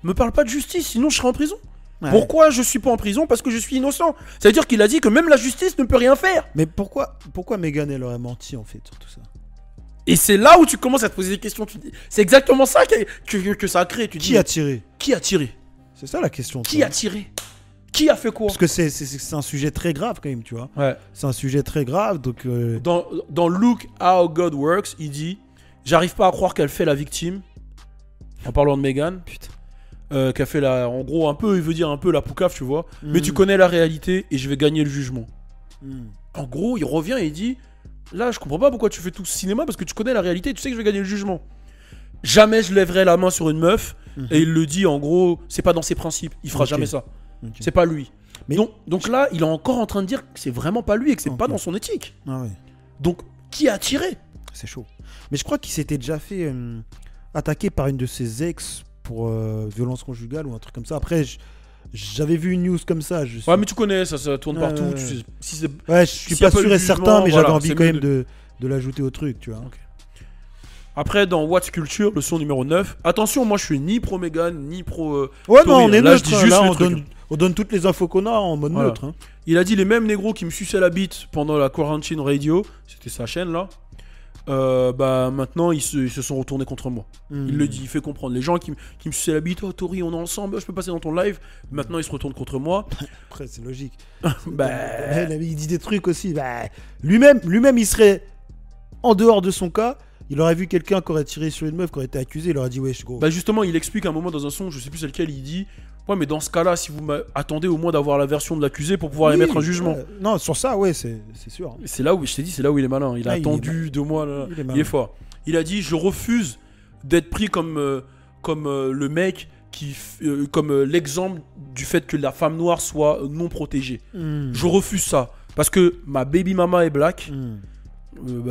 me parle pas de justice, sinon je serai en prison. Ouais. Pourquoi je suis pas en prison? Parce que je suis innocent. Ça veut dire qu'il a dit que même la justice ne peut rien faire. Mais pourquoi Meghan, elle aurait menti, en fait, sur tout ça? Et c'est là où tu commences à te poser des questions. C'est exactement ça que ça a créé. Tu dis, Qui a tiré? Qui a tiré? C'est ça la question. Qui a tiré? Qui a fait quoi? Parce que c'est un sujet très grave quand même, tu vois. Ouais. C'est un sujet très grave, donc... Dans Look How God Works, il dit « J'arrive pas à croire qu'elle fait la victime. » En parlant de Meghan. Putain. Qu'elle fait la... En gros, un peu, il veut dire un peu la poucave, tu vois. Mais tu connais la réalité et je vais gagner le jugement. En gros, il revient et il dit « Là, je comprends pas pourquoi tu fais tout ce cinéma parce que tu connais la réalité et tu sais que je vais gagner le jugement. Jamais je lèverai la main sur une meuf. Et il le dit, en gros, c'est pas dans ses principes. Il fera jamais ça. C'est pas lui. Mais donc là, il est encore en train de dire que c'est vraiment pas lui et que c'est pas dans son éthique. Ah ouais. Donc, qui a tiré? C'est chaud. Mais je crois qu'il s'était déjà fait attaquer par une de ses ex pour violence conjugale ou un truc comme ça. Après, j'avais vu une news comme ça. Ouais, mais tu connais, ça tourne partout. Tu sais, si ouais, je suis pas sûr et certain, mais j'avais envie quand même de l'ajouter au truc, tu vois. Okay. Après, dans What's Culture, le son numéro 9. Attention, moi je suis ni pro Meghan, ni pro. Ouais, Tory, non, on est là, neutre. je dis juste Là, on donne toutes les infos qu'on a en mode neutre. Hein. Il a dit les mêmes négros qui me suçaient la bite pendant la Quarantine Radio, c'était sa chaîne là. Bah maintenant ils se sont retournés contre moi. Il le dit, il fait comprendre. Les gens qui me suçaient la bite, oh Tory, on est ensemble, je peux passer dans ton live. Maintenant ils se retournent contre moi. Après, c'est logique. Il dit des trucs aussi. Lui-même, il serait en dehors de son cas. Il aurait vu quelqu'un qui aurait tiré sur une meuf, qui aurait été accusé, il aurait dit wesh gros. Bah justement, il explique un moment dans un son, je sais plus c'est lequel, il dit ouais mais dans ce cas-là, si vous attendez au moins d'avoir la version de l'accusé pour pouvoir émettre un jugement. Non, sur ça, ouais, c'est sûr. C'est là où je t'ai dit, c'est là où il est malin. Il a attendu 2 mois là. Il est fort. Il a dit je refuse d'être pris comme le mec comme l'exemple du fait que la femme noire soit non protégée. Je refuse ça parce que ma baby mama est black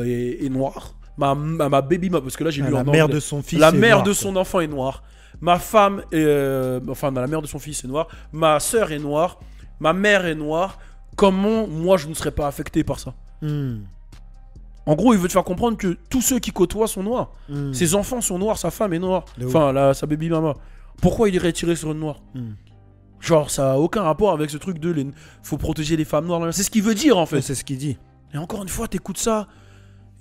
est noire. Ma baby mama, parce que là j'ai lu en anglais. La mère de son fils. La mère de son enfant est noire. Ma femme enfin la mère de son fils est noire. Ma soeur est noire. Ma mère est noire. Comment moi je ne serais pas affecté par ça? En gros, il veut te faire comprendre que tous ceux qui côtoient sont noirs. Ses enfants sont noirs, sa femme est noire. Enfin, sa baby mama. Pourquoi il irait tirer sur une noire? Genre, ça a aucun rapport avec ce truc de faut protéger les femmes noires. C'est ce qu'il veut dire en fait. C'est ce qu'il dit. Et encore une fois, t'écoutes ça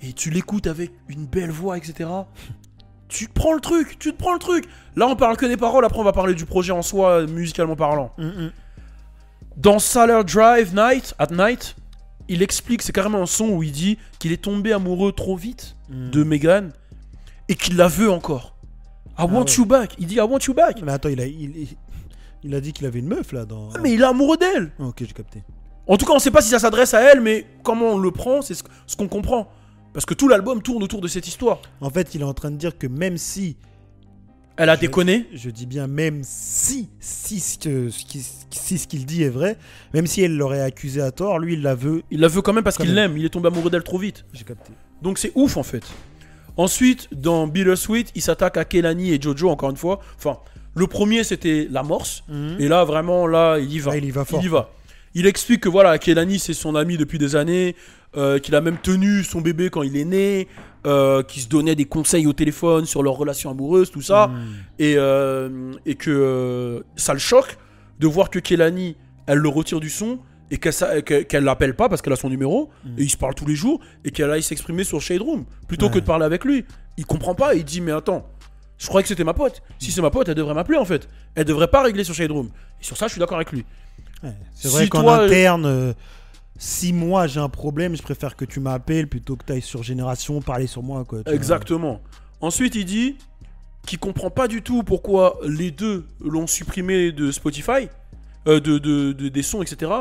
et tu l'écoutes avec une belle voix, etc. Tu te prends le truc. Là, on parle que des paroles. Après, on va parler du projet en soi, musicalement parlant. Dans Sailor Drive at Night, il explique, c'est carrément un son où il dit qu'il est tombé amoureux trop vite de Meghan et qu'il la veut encore. I want you back. Il dit I want you back. Mais attends, il a dit qu'il avait une meuf là dans. Mais il est amoureux d'elle. Ok, j'ai capté. En tout cas, on sait pas si ça s'adresse à elle, mais comment on le prend, c'est ce qu'on comprend. Parce que tout l'album tourne autour de cette histoire. En fait, il est en train de dire que même si... Elle a déconné. Je dis bien même si ce qu'il dit est vrai, même si elle l'aurait accusé à tort, lui, il la veut. Il la veut quand même parce qu'il l'aime. Il est tombé amoureux d'elle trop vite. J'ai capté. Donc c'est ouf en fait. Ensuite, dans Bittersweet, il s'attaque à Kehlani et Jojo encore une fois. Enfin, le premier c'était l'amorce. Et là, vraiment, là, il y va. Là, il y va fort. Il y va. Il explique que voilà, Kehlani c'est son ami depuis des années, qu'il a même tenu son bébé quand il est né, qu'il se donnait des conseils au téléphone sur leur relation amoureuse, tout ça, et que ça le choque de voir que Kehlani, elle le retire du son et qu'elle l'appelle pas parce qu'elle a son numéro et ils se parlent tous les jours et qu'elle aille s'exprimer sur Shade Room plutôt que de parler avec lui. Il comprend pas et il dit mais attends. Je croyais que c'était ma pote. Si c'est ma pote, elle devrait m'appeler en fait. Elle devrait pas régler sur Shade Room. Et sur ça, je suis d'accord avec lui. Ouais, c'est vrai qu'en interne, si moi j'ai un problème, je préfère que tu m'appelles plutôt que tu ailles sur Génération parler sur moi. Quoi, exactement. Ensuite, il dit qu'il comprend pas du tout pourquoi les deux l'ont supprimé de Spotify, des sons, etc.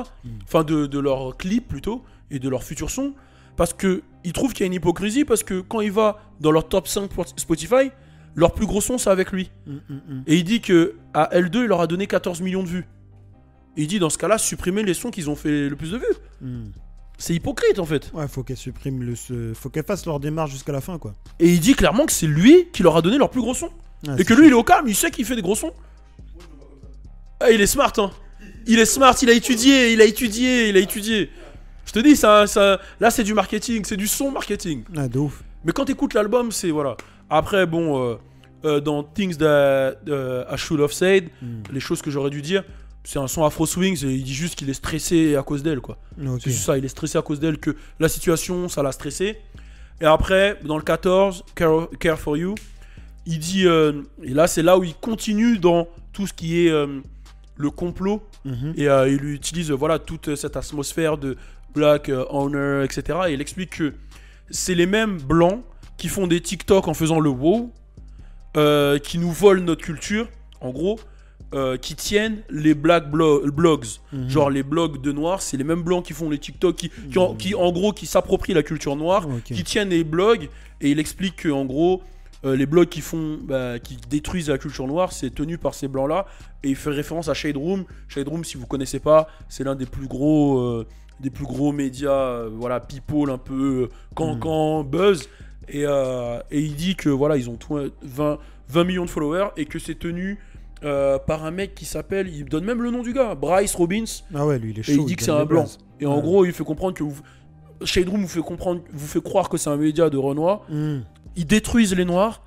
Enfin, de leurs clips plutôt, et de leurs futurs sons. Parce qu'il trouve qu'il y a une hypocrisie, parce que quand il va dans leur top 5 Spotify, leur plus gros son, c'est avec lui. Et il dit que à L2, il leur a donné 14 millions de vues. Et il dit dans ce cas-là, supprimer les sons qu'ils ont fait le plus de vues. C'est hypocrite en fait. Ouais, faut qu'elles suppriment faut qu'elles fassent leur démarche jusqu'à la fin quoi. Et il dit clairement que c'est lui qui leur a donné leur plus gros son. Ouais, et que lui, il est au calme, il sait qu'il fait des gros sons. Ah, il est smart, hein. Il est smart, il a étudié. Je te dis, là c'est du marketing, c'est du son marketing. Ah, de ouf. Mais quand t'écoutes l'album, c'est voilà. Après, bon, dans Things That I Should Have Said, les choses que j'aurais dû dire, c'est un son Afro Swings et il dit juste qu'il est stressé à cause d'elle, quoi. Okay. C'est juste ça, il est stressé à cause d'elle, que la situation, ça l'a stressé. Et après, dans le 14, Care for You, il dit, et là c'est là où il continue dans tout ce qui est le complot, et il utilise voilà toute cette atmosphère de Black Honor, etc. Et il explique que c'est les mêmes blancs qui font des TikTok en faisant le wow, qui nous volent notre culture, en gros, qui tiennent les black blogs. Genre les blogs de noirs, c'est les mêmes blancs qui font les TikTok, qui en gros qui s'approprient la culture noire, qui tiennent les blogs. Et il explique que en gros les blogs qui détruisent la culture noire, c'est tenu par ces blancs là. Et il fait référence à Shade Room. Shade Room, si vous connaissez pas, c'est l'un des plus gros médias, voilà, people un peu cancan, buzz. Et il dit que voilà, ils ont 20 millions de followers et que c'est tenu par un mec qui s'appelle, il donne même le nom du gars, Bryce Robbins. Ah ouais, lui il est chaud. Et il dit que c'est un blanc. Et en gros, il fait comprendre que Shade Room vous fait croire que c'est un média de Renoir. Ils détruisent les noirs,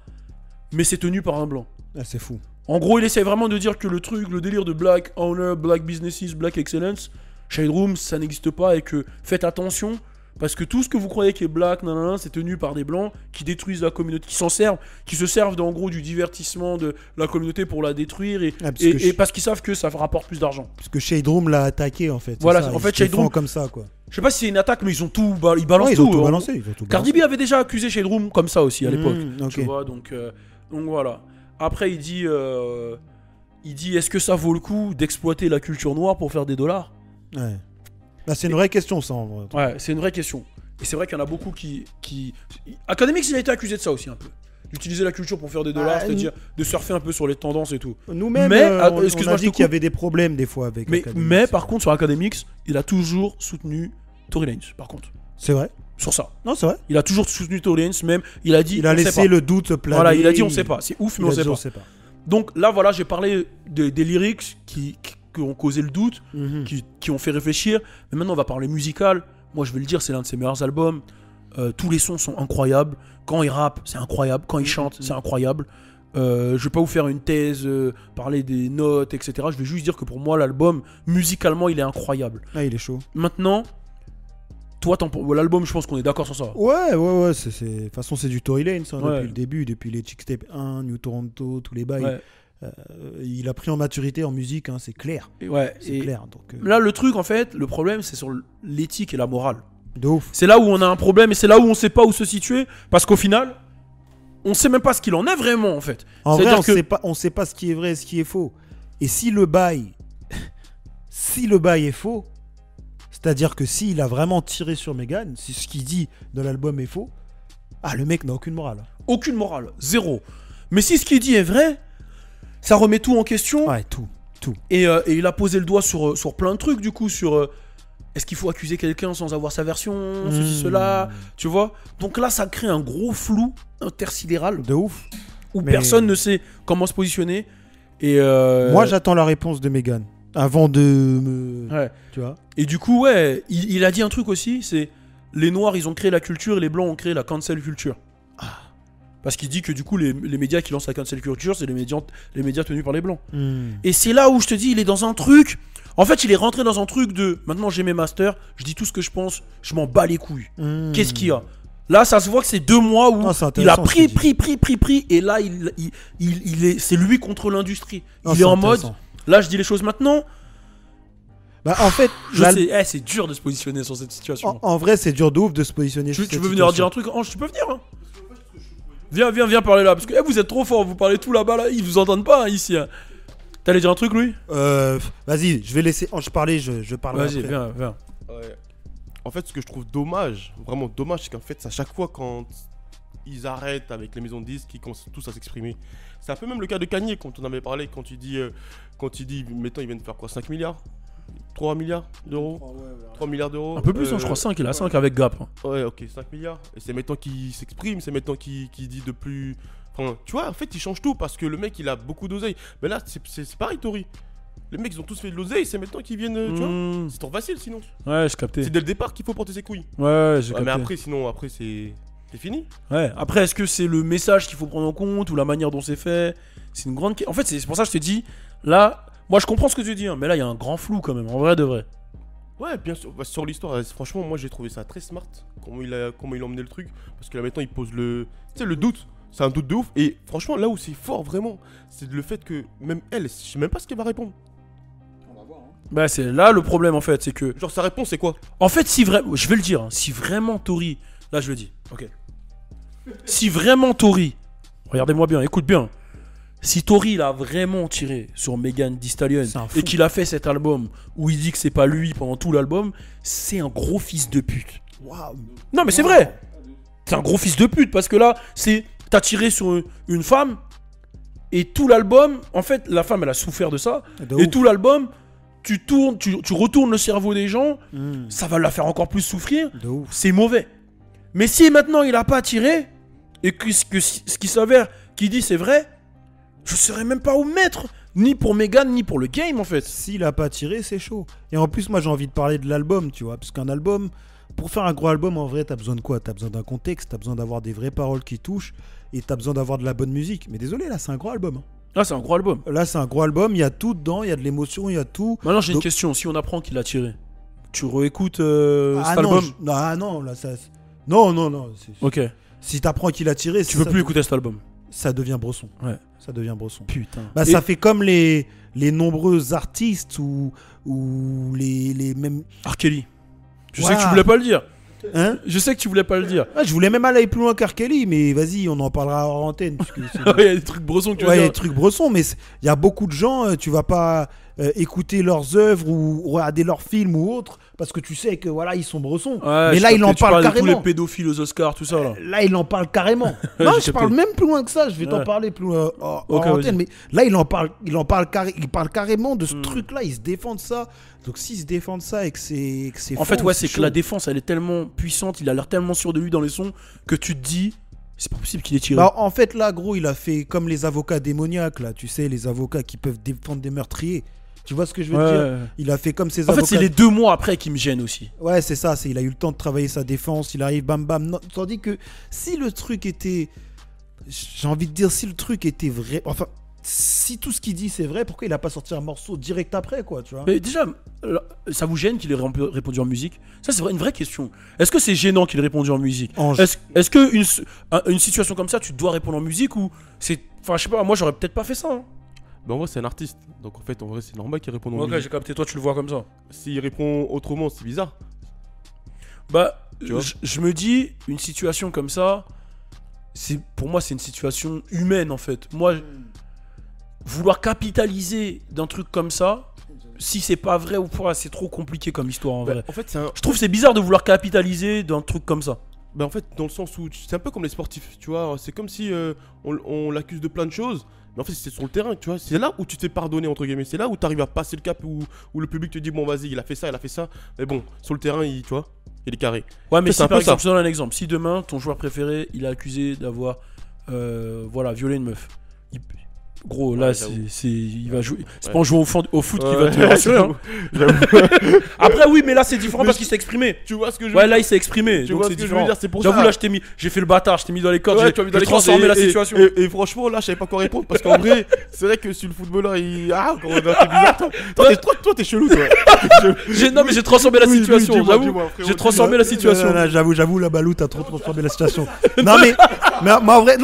mais c'est tenu par un blanc. Ah, c'est fou. En gros, il essaie vraiment de dire que le délire de Black Honor, Black Businesses, Black Excellence, Shade Room, ça n'existe pas et que faites attention. Parce que tout ce que vous croyez qui est black, c'est tenu par des blancs qui détruisent la communauté, qui se servent en gros du divertissement de la communauté pour la détruire parce qu'ils savent que ça rapporte plus d'argent. Parce que Shade Room l'a attaqué en fait. Voilà, ça, en fait Shade Room comme ça quoi. Je sais pas si c'est une attaque, mais ils ont tout, ils balancent ils ont tout balancé. Cardi B avait déjà accusé Shade Room comme ça aussi à l'époque. Okay. Tu vois, donc voilà. Après il dit est-ce que ça vaut le coup d'exploiter la culture noire pour faire des dollars? Ouais. Bah, c'est une vraie question ça en vrai. Ouais, c'est une vraie question. Et c'est vrai qu'il y en a beaucoup qui... Academics, il a été accusé de ça aussi un peu. D'utiliser la culture pour faire des dollars, c'est-à-dire de surfer un peu sur les tendances et tout. Nous-mêmes, on a dit qu'il y avait des problèmes des fois avec mais par contre, sur Academics, il a toujours soutenu Tory Lanez, par contre. C'est vrai. Sur ça. Non, c'est vrai. Il a toujours soutenu Tory Lanez, même. Il a dit... Il a laissé le doute planer. Voilà, il a dit on sait pas. C'est ouf, mais on sait pas. Donc là, voilà, j'ai parlé des lyrics qui ont causé le doute, qui ont fait réfléchir. Mais maintenant, on va parler musical. Moi, je vais le dire, c'est l'un de ses meilleurs albums. Tous les sons sont incroyables. Quand il rappe, c'est incroyable. Quand il chante, c'est incroyable. Je vais pas vous faire une thèse, parler des notes, etc. Je vais juste dire que pour moi, l'album, musicalement, il est incroyable. Ah, il est chaud. Maintenant, toi, l'album, je pense qu'on est d'accord sur ça. Ouais. De toute façon, c'est du Tory Lanez depuis le début, depuis les Chicktape 1, New Toronto, tous les bails. Ouais. Il a pris en maturité en musique, c'est clair. C'est clair. Donc, là, le truc, en fait, le problème, c'est sur l'éthique et la morale. De ouf. C'est là où on a un problème et c'est là où on sait pas où se situer. Parce qu'au final, on sait même pas ce qu'il en est vraiment, en fait. En vrai, on sait pas ce qui est vrai et ce qui est faux. Et si le bail est faux, c'est-à-dire que s'il a vraiment tiré sur Meghan, si ce qu'il dit dans l'album est faux, le mec n'a aucune morale. Aucune morale, zéro. Mais si ce qu'il dit est vrai, ça remet tout en question. Ouais, tout. Et il a posé le doigt sur plein de trucs, du coup, sur est-ce qu'il faut accuser quelqu'un sans avoir sa version, ceci, cela, tu vois. Donc là, ça crée un gros flou intersidéral. De ouf. Où personne ne sait comment se positionner. Et moi, j'attends la réponse de Meghan avant de me... Ouais. Tu vois. Et du coup, il a dit un truc aussi, c'est les Noirs, ils ont créé la culture et les Blancs ont créé la cancel culture. Parce qu'il dit que du coup, les médias qui lancent la cancel culture, c'est les médias tenus par les Blancs. Et c'est là où je te dis, il est dans un truc... En fait, il est rentré dans un truc de... Maintenant, j'ai mes masters, je dis tout ce que je pense, je m'en bats les couilles. Qu'est-ce qu'il y a? Là, ça se voit que c'est 2 mois où il a pris, et là, c'est lui contre l'industrie. Il est en mode... Là, je dis les choses maintenant... en fait, je sais, c'est dur de se positionner sur cette situation. En vrai, c'est dur de ouf de se positionner sur cette situation. Tu veux venir dire un truc? Ange, tu peux venir, hein. Viens parler là, parce que vous êtes trop fort, vous parlez tout là-bas, là, ils vous entendent pas ici. T'allais dire un truc, Louis? Vas-y, je vais laisser Ange parler, je parlerai après. Vas-y, viens. Ouais. En fait, ce que je trouve dommage, vraiment dommage, c'est qu'en fait, à chaque fois quand ils arrêtent avec les maisons de disques, ils commencent tous à s'exprimer. C'est un peu même le cas de Kanye, quand on avait parlé, quand il dit, mettons, ils viennent faire quoi, 5 milliards 3 milliards d'euros 3 milliards d'euros. Un peu plus, je crois 5, il a 5 avec Gap. Ouais, ok, 5 milliards. Et c'est maintenant qu'il s'exprime, c'est maintenant qu'il dit de plus... Enfin, tu vois, en fait, il change tout parce que le mec, il a beaucoup d'oseille. Mais là, c'est pareil, Tory. Les mecs, ils ont tous fait de l'oseille, c'est maintenant qu'ils viennent, tu vois. C'est trop facile, sinon. Ouais, j'ai capté. C'est dès le départ qu'il faut porter ses couilles. Ouais, j'ai capté. Mais après, sinon, c'est fini. Ouais, après, est-ce que c'est le message qu'il faut prendre en compte ou la manière dont c'est fait? C'est une grande... En fait, c'est pour ça que je te dis, là... Moi, je comprends ce que tu dis, mais là, il y a un grand flou quand même, en vrai de vrai. Ouais, bien sûr. Bah, sur l'histoire, franchement, moi j'ai trouvé ça très smart. Comment il a emmené le truc. Parce que là maintenant, il pose le. Tu sais, le doute. C'est un doute de ouf. Et franchement, là où c'est fort vraiment, c'est le fait que même elle, je sais même pas ce qu'elle va répondre. Bah, c'est là le problème en fait. C'est que. Genre, sa réponse, c'est quoi? En fait, si vraiment. Je vais le dire. Hein, si vraiment Tori. Là, je le dis. Ok. Si vraiment Tori. Regardez-moi bien, écoute bien. Si Tori il a vraiment tiré sur Megan Thee Stallion C'est un fou. et qu'il a fait cet album où il dit que c'est pas lui pendant tout l'album, c'est un gros fils de pute. Waouh. Non mais c'est vrai. C'est un gros fils de pute parce que là, c'est t'as tiré sur une femme et tout l'album, en fait, la femme elle a souffert de ça De et ouf. tout l'album, tu retournes le cerveau des gens, Mmh, ça va la faire encore plus souffrir. de ouf. C'est mauvais. Mais si maintenant il a pas tiré et que ce qui s'avère qu'il dit c'est vrai, je saurais même pas où mettre, ni pour Megan ni pour le game en fait. S'il a pas tiré, c'est chaud. Et en plus, moi, j'ai envie de parler de l'album, tu vois. Parce qu'un album, pour faire un gros album, en vrai, t'as besoin de quoi? T'as besoin d'un contexte, t'as besoin d'avoir des vraies paroles qui touchent, et t'as besoin d'avoir de la bonne musique. Mais désolé, là, c'est un gros album. Hein. Ah, c'est un gros album. Là, c'est un gros album, il y a tout dedans, il y a de l'émotion, il y a tout. Maintenant j'ai une Donc- question, si on apprend qu'il a tiré, tu réécoutes Ah cet non, album? non, là, ça. Non. Ok. Si t'apprends qu'il a tiré, Tu peux ça, plus écouter cet album. ça devient Bresson. Ouais. Ça devient Bresson. Putain. Bah, Et- ça fait comme les nombreux artistes ou les mêmes. R. Kelly. Je sais Ouah. que tu voulais pas le dire. Hein? Je sais que tu voulais pas le dire. Ah, je voulais même aller plus loin qu'R. Kelly, mais vas-y, on en parlera hors antenne. parce que c'est- Il y a des trucs bressons que tu veux Ouais, il y a dire. des trucs Bresson, mais il y a beaucoup de gens, tu vas pas écouter leurs œuvres ou regarder leurs films ou autres, parce que tu sais que voilà, ils sont Bressons. Ouais, mais je là, il captais, en tu parle parles de tous carrément. les pédophiles aux Oscars, tout ça là. Là, il en parle carrément. non, J'ai je parle capté. même plus loin que ça. Je vais t'en Ouais. parler plus hors Ok, antenne. vas-y. Mais là, il parle carrément de ce truc-là. Il se défend de ça. Donc, s'il se défend de ça et que c'est En fait, faux, ouais, c'est que chaud. la défense, elle est tellement puissante, il a l'air tellement sûr de lui dans les sons que tu te dis, c'est pas possible qu'il ait tiré. Bah, en fait, là, gros, il a fait comme les avocats démoniaques, là. Tu sais, les avocats qui peuvent défendre des meurtriers. Tu vois ce que je veux Ouais. dire? Il a fait comme ces En fait, avocats. c'est les 2 mois après qui me gênent aussi. Ouais, c'est ça. Il a eu le temps de travailler sa défense. Il arrive, bam, bam. Non, tandis que si le truc était. J'ai envie de dire, si le truc était vrai. Enfin, si tout ce qu'il dit c'est vrai, pourquoi il a pas sorti un morceau direct après, quoi, tu vois? Mais déjà, ça vous gêne qu'il ait répondu en musique? Ça, c'est une vraie question. Est-ce que c'est gênant qu'il ait répondu en musique? Ange. Est-ce que une situation comme ça, tu dois répondre en musique ou c'est. Enfin, je sais pas, moi j'aurais peut-être pas fait ça. Hein. Bah, en vrai, c'est un artiste. Donc, en fait, en vrai, c'est normal qu'il réponde en Ok, musique. j'ai capté, toi tu le vois comme ça. S'il répond autrement, c'est bizarre. Bah, Tu vois je me dis, une situation comme ça, pour moi, c'est une situation humaine en fait. Moi, vouloir capitaliser d'un truc comme ça, si c'est pas vrai ou pas, c'est trop compliqué comme histoire en Bah, vrai. en fait, c'est un. Je trouve que c'est bizarre de vouloir capitaliser d'un truc comme ça. Bah, en fait, dans le sens où c'est un peu comme les sportifs, tu vois. C'est comme si on l'accuse de plein de choses, mais en fait, c'est sur le terrain, tu vois. C'est là où tu t'es pardonné, entre guillemets. C'est là où tu arrives à passer le cap, où le public te dit, bon, vas-y, il a fait ça. Mais bon, sur le terrain, tu vois, il est carré. Ouais, mais C'est si un par peu ça. exemple, je donne un exemple. Si demain, ton joueur préféré, il est accusé d'avoir violé une meuf. Gros, là, Ouais, il va jouer. C'est Ouais. pas en jouant au foot qu'il va Ouais, te rassurer. Hein. j'avoue. Après, oui, mais là, c'est différent Mais parce qu'il s'est exprimé. Tu vois ce que je veux Ouais, dire là, il s'est exprimé. Tu donc vois c'est ce que je veux différent. dire, c'est pour J'avoue, ça. là, j'ai fait le bâtard, je t'ai mis dans les cordes. Ouais, j'ai tu as mis dans les transformé cordes la et- situation. Et franchement, là, je savais pas quoi répondre parce qu'en vrai, c'est vrai que si le footballeur, il. Ah, quand on a t'es bizarre, toi, t'es chelou, toi. Non, mais j'ai transformé la Oui, situation. dis-moi, J'avoue, dis-moi, frérot, j'ai transformé la situation. Non, j'avoue, la Balou, t'as trop transformé la situation. non, mais en vrai,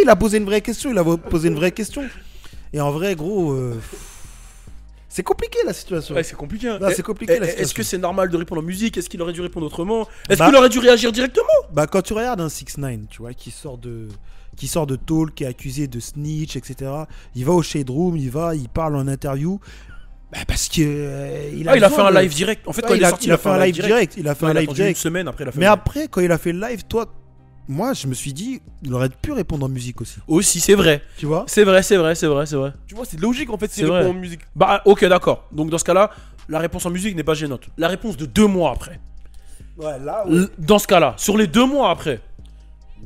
il a posé une vraie question. Et en vrai, gros, c'est compliqué la situation. Ouais, c'est compliqué. Hein. Bah, c'est compliqué, la Est-ce situation. que c'est normal de répondre en musique? Est-ce qu'il aurait dû répondre autrement? Est-ce Bah- qu'il aurait dû réagir directement? Bah, quand tu regardes un 6ix9ine, tu vois, qui sort de Talk, qui est accusé de snitch, etc. Il va au Shade Room, il parle en interview. Bah, parce que il a Il a fait besoin un de- live direct. En fait, Ouais, quand il est sorti, il a fait un live direct. Il a fait Ouais, un il a live attendu une direct. semaine après, il a fait Mais un live. après, quand il a fait le live, toi, moi, je me suis dit, il aurait pu répondre en musique aussi. Aussi, c'est vrai. Tu vois? C'est vrai. Tu vois, c'est logique en fait, C'est s'il répond vrai. en musique. Bah, ok, d'accord. Donc, dans ce cas-là, la réponse en musique n'est pas gênante. La réponse de 2 mois après. Ouais, là, Dans ce cas-là, sur les 2 mois après.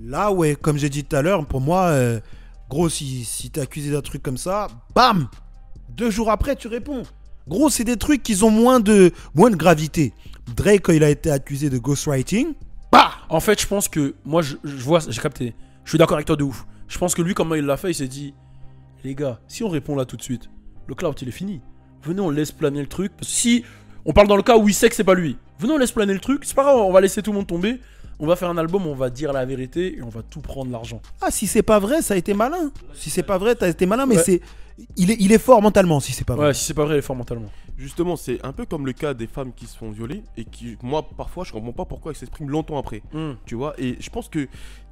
Là, ouais, comme j'ai dit tout à l'heure, pour moi, gros, si t'es accusé d'un truc comme ça, bam, 2 jours après, tu réponds. Gros, c'est des trucs qui ont moins de gravité. Drake, quand il a été accusé de ghostwriting, bah, En fait, je pense que moi, je vois, j'ai capté. Je suis d'accord avec toi de ouf. Je pense que lui, comment il l'a fait, il s'est dit, les gars, si on répond là tout de suite, le cloud il est fini. Venez, on laisse planer le truc. Parce que si On parle dans le cas où il sait que c'est pas lui. Venez, on laisse planer le truc. C'est pas grave, on va laisser tout le monde tomber. On va faire un album, on va dire la vérité et on va tout prendre l'argent. Ah, si c'est pas vrai, ça a été malin. Si c'est pas vrai, t'as été malin, mais Ouais. il est fort mentalement si c'est pas vrai. Ouais, si c'est pas vrai, il est fort mentalement. Justement, c'est un peu comme le cas des femmes qui se font violer et qui, moi, parfois, je comprends pas pourquoi elles s'expriment longtemps après. Tu vois, et je pense que.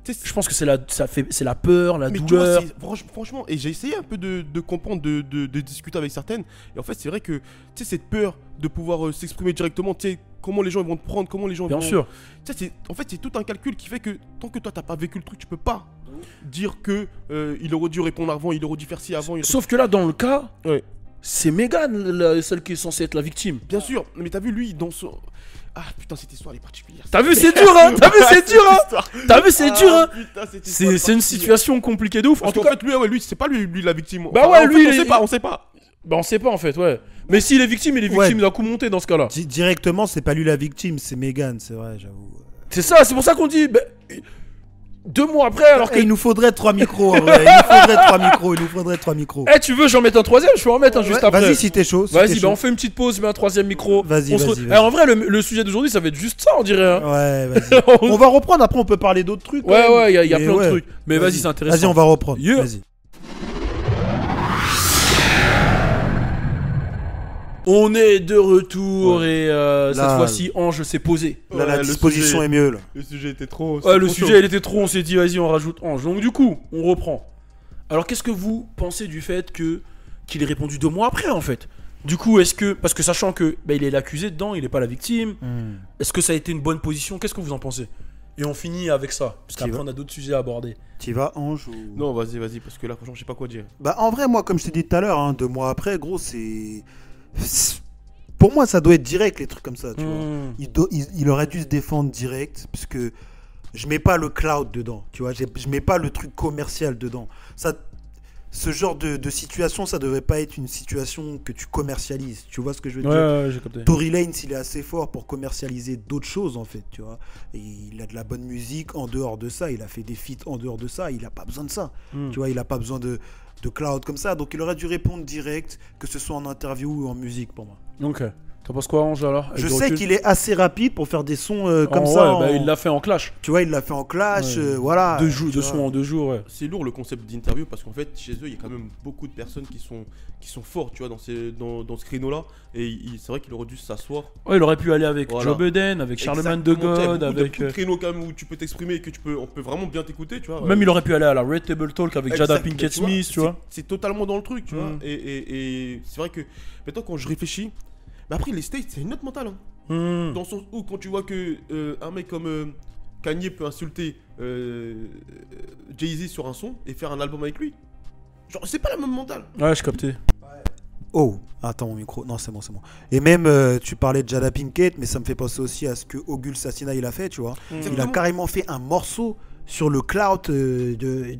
Je pense que c'est la peur, la Mais tu vois, douleur. franchement, et j'ai essayé un peu de comprendre, de discuter avec certaines. Et en fait, c'est vrai que, tu sais, cette peur de pouvoir s'exprimer directement, tu sais, comment les gens ils vont te prendre, comment les gens Bien vont. sûr. Tu sais, en fait, c'est tout un calcul qui fait que tant que toi, t'as pas vécu le truc, tu peux pas dire que il aurait dû répondre avant, il aurait dû faire ci avant. Sauf que là, dans le cas, Ouais. c'est Megan, celle qui est censée être la victime. Bien sûr, mais t'as vu, lui, dans son. Ah putain, cette histoire elle est particulière. T'as vu, c'est dur, hein. T'as vu, c'est dur, hein. T'as vu, c'est dur, hein. Putain, cette histoire, elle est C'est une particulière. situation compliquée de ouf. Parce En tout qu'en cas, fait, lui, c'est pas lui la victime. Bah Enfin, ouais, en lui, fait, il est- on sait pas. bah on sait pas en fait, ouais. Mais s'il est victime, il est victime d'un coup monté dans ce cas-là. Directement, c'est pas lui la victime, c'est Megan, c'est vrai, j'avoue. C'est ça, c'est pour ça qu'on dit. 2 mois après, alors que. Il nous faudrait 3 micros, en vrai. Il nous faudrait 3 micros. Eh, tu veux, j'en mette un troisième? Je peux en mettre un juste Ouais, après. Vas-y si t'es chaud. si Vas-y, t'es bah chaud. on fait une petite pause, je mets un troisième micro. Vas-y, On se vas-y, re- vas-y. Eh, en vrai, le sujet d'aujourd'hui, ça va être juste ça, on dirait. Hein. Ouais, vas-y. On va reprendre, après on peut parler d'autres trucs. Ouais, quand même. ouais, il y a Mais plein ouais. de trucs. Mais vas-y, c'est intéressant. Vas-y, on va reprendre. Yeah. Vas-y. On est de retour et cette Là, fois-ci, Ange s'est posé. Là, la le disposition sujet- est mieux, là. Le sujet était trop. Ouais, le trop sujet, chaud. il était trop, on s'est dit, vas-y, on rajoute Ange. Donc, du coup, on reprend. Alors, qu'est-ce que vous pensez du fait qu'il ait répondu 2 mois après, en fait? Du coup, est-ce que. Parce que sachant que il est l'accusé dedans, il n'est pas la victime. Est-ce que ça a été une bonne position? Qu'est-ce que vous en pensez? Et on finit avec ça. Parce qu'après, vas on a d'autres sujets à aborder. T'y vas, Ange ou... Non, vas-y, parce que là, franchement, je sais pas quoi dire. Bah, en vrai, moi, comme je t'ai dit tout à l'heure, 2 mois après, gros, pour moi, ça doit être direct, les trucs comme ça, tu vois. Il aurait dû se défendre direct, parce que je mets pas le cloud dedans, tu vois. Je mets pas le truc commercial dedans. Ce genre de situation, ça devrait pas être une situation que tu commercialises. Tu vois ce que je veux dire? Ouais, j'ai capté. Tory Lanez, il est assez fort pour commercialiser d'autres choses, en fait, tu vois. Et il a de la bonne musique en dehors de ça. Il a fait des feats en dehors de ça. Il a pas besoin de ça. Tu vois, il a pas besoin de cloud comme ça. Donc, il aurait dû répondre direct, que ce soit en interview ou en musique, pour moi. Ok. T'en penses quoi, Ange, alors? Avec Je du sais recul? qu'il est assez rapide pour faire des sons comme Ouais, ça. bah, il l'a fait en clash. Tu vois, il l'a fait en clash, Ouais. voilà. 2 tu vois. sons en 2 jours, ouais. C'est lourd le concept d'interview parce qu'en fait, chez eux, il y a quand même beaucoup de personnes qui sont forts, tu vois, dans ce créneau-là. Et c'est vrai qu'il aurait dû s'asseoir. Ouais, il aurait pu aller avec Voilà. Joe Biden, avec Charlemagne de Exactement, tu sais, God, beaucoup avec. de créneaux quand même où tu peux t'exprimer et que on peut vraiment bien t'écouter, tu vois. Même il aurait pu aller à la Red Table Talk avec Jada Exact, Pinkett tu vois, Smith, tu vois. C'est totalement dans le truc, tu vois. Mm. Et c'est vrai que maintenant, quand je réfléchis, mais après, les States, c'est une autre mentale. Hein. Dans le sens où, quand tu vois que un mec comme Kanye peut insulter Jay-Z sur un son et faire un album avec lui, genre, c'est pas la même mentale. Ouais, je captais. Oh, attends mon micro. Non, c'est bon, c'est bon. Et même, tu parlais de Jada Pinkett, mais ça me fait penser aussi à ce que Ogul Sassina il a fait, tu vois. Il a Exactement. carrément fait un morceau sur le cloud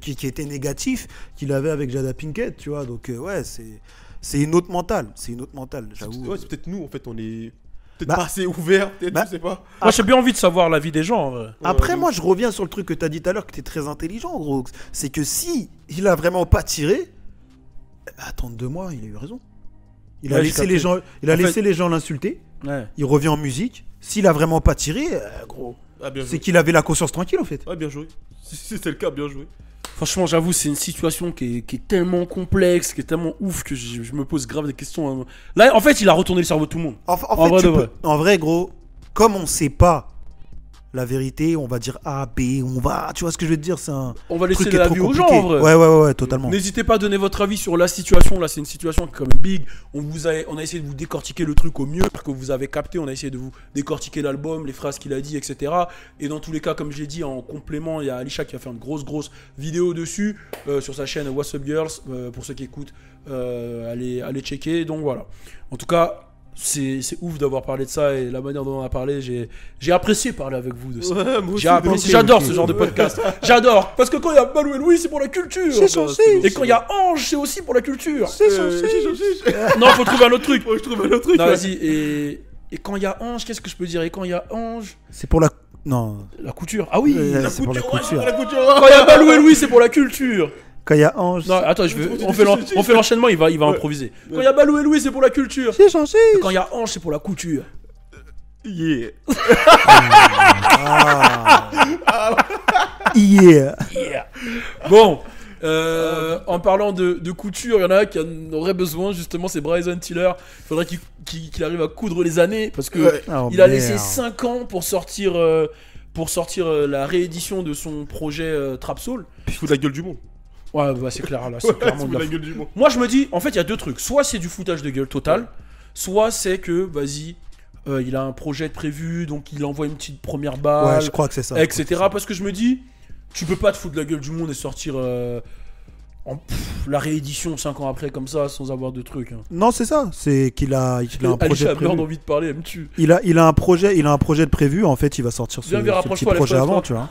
qui était négatif qu'il avait avec Jada Pinkett, tu vois. Donc, ouais, c'est une autre mentale. C'est une autre mentale, j'avoue. Ouais, c'est peut-être nous, en fait, on est peut-être Bah- pas assez ouverts, peut-être, bah- je sais pas. Moi, j'ai bien envie de savoir l'avis des gens, en vrai. Après, Ouais, moi, je reviens sur le truc que tu as dit tout à l'heure, que tu es très intelligent, gros. C'est que si il a vraiment pas tiré, attendre 2 mois, il a eu raison. Il a Ouais, j'ai laissé capté. les gens, il a En fait- laissé les gens l'insulter. Ouais. Il revient en musique. S'il a vraiment pas tiré, gros, Ah, bien c'est joué. qu'il avait la conscience tranquille, en fait. Ouais, bien joué. Si c'est le cas, bien joué. Franchement, j'avoue, c'est une situation qui est tellement complexe, qui est tellement ouf que je me pose grave des questions. Hein. Là, en fait, il a retourné le cerveau de tout le monde. En En fait, vrai de vrai. en vrai, gros, comme on sait pas la vérité, on va dire A, B, on va. Tu vois ce que je veux te dire? C'est un On va laisser truc qui est la trop vie aux compliqué. gens, en vrai. Ouais, totalement. N'hésitez pas à donner votre avis sur la situation. Là, c'est une situation qui est quand même big. On a essayé de vous décortiquer le truc au mieux que vous avez capté. On a essayé de vous décortiquer l'album, les phrases qu'il a dit, etc. Et dans tous les cas, comme je l'ai dit, en complément, il y a Alisha qui a fait une grosse vidéo dessus sur sa chaîne What's Up Girls. Pour ceux qui écoutent, allez checker. Donc voilà. En tout cas, c'est ouf d'avoir parlé de ça et la manière dont on a parlé. J'ai apprécié parler avec vous de ça. Ouais, moi aussi. J'ai apprécié. J'adore ce genre de podcast. J'adore. Parce que quand il y a Balou et Louis, c'est pour la culture. C'est censé. Et quand il y a Ange, c'est aussi pour la culture. C'est censé. Non, faut trouver un autre truc. Faut que je trouve un autre truc. Non, ouais. vas-y. Et quand il y a Ange, qu'est-ce que je peux dire? Et quand il y a Ange, C'est pour la. Non. la couture. Ah oui. C'est pour la couture. La couture. Quand il y a Balou et Louis, c'est pour la culture. Quand il y a Ange. Non, attends, on fait l'enchaînement, il va improviser. Quand il y a Balou et Louis, c'est pour la culture. J'ai changé. Quand il y a Ange, c'est pour la couture. Yeah. Yeah. Yeah. Bon, en parlant de couture, il y en a un qui en aurait besoin, justement, c'est Bryson Tiller. Il faudrait qu'il arrive à coudre les années, parce que Oh, il a merde. laissé 5 ans pour sortir la réédition de son projet Trap Soul. Il fout de la gueule du monde. Ouais, bah, c'est clair, là, c'est clairement Il fout de de la la gueule du monde. Moi, je me dis, en fait, il y a deux trucs. Soit c'est du foutage de gueule total, soit c'est que, vas-y, il a un projet de prévu, donc il envoie une petite première balle, Ouais, je crois que c'est ça. etc. Parce que je me dis, tu peux pas te foutre de la gueule du monde et sortir la réédition 5 ans après, comme ça, sans avoir de trucs. Hein. Non, c'est ça. C'est qu'il a un projet Alicia de a prévu. envie de parler, elle me tue. Il a un projet de prévu. En fait, il va sortir ce Viens, petit rapproche-toi, projet lève-toi, avant, toi. tu vois.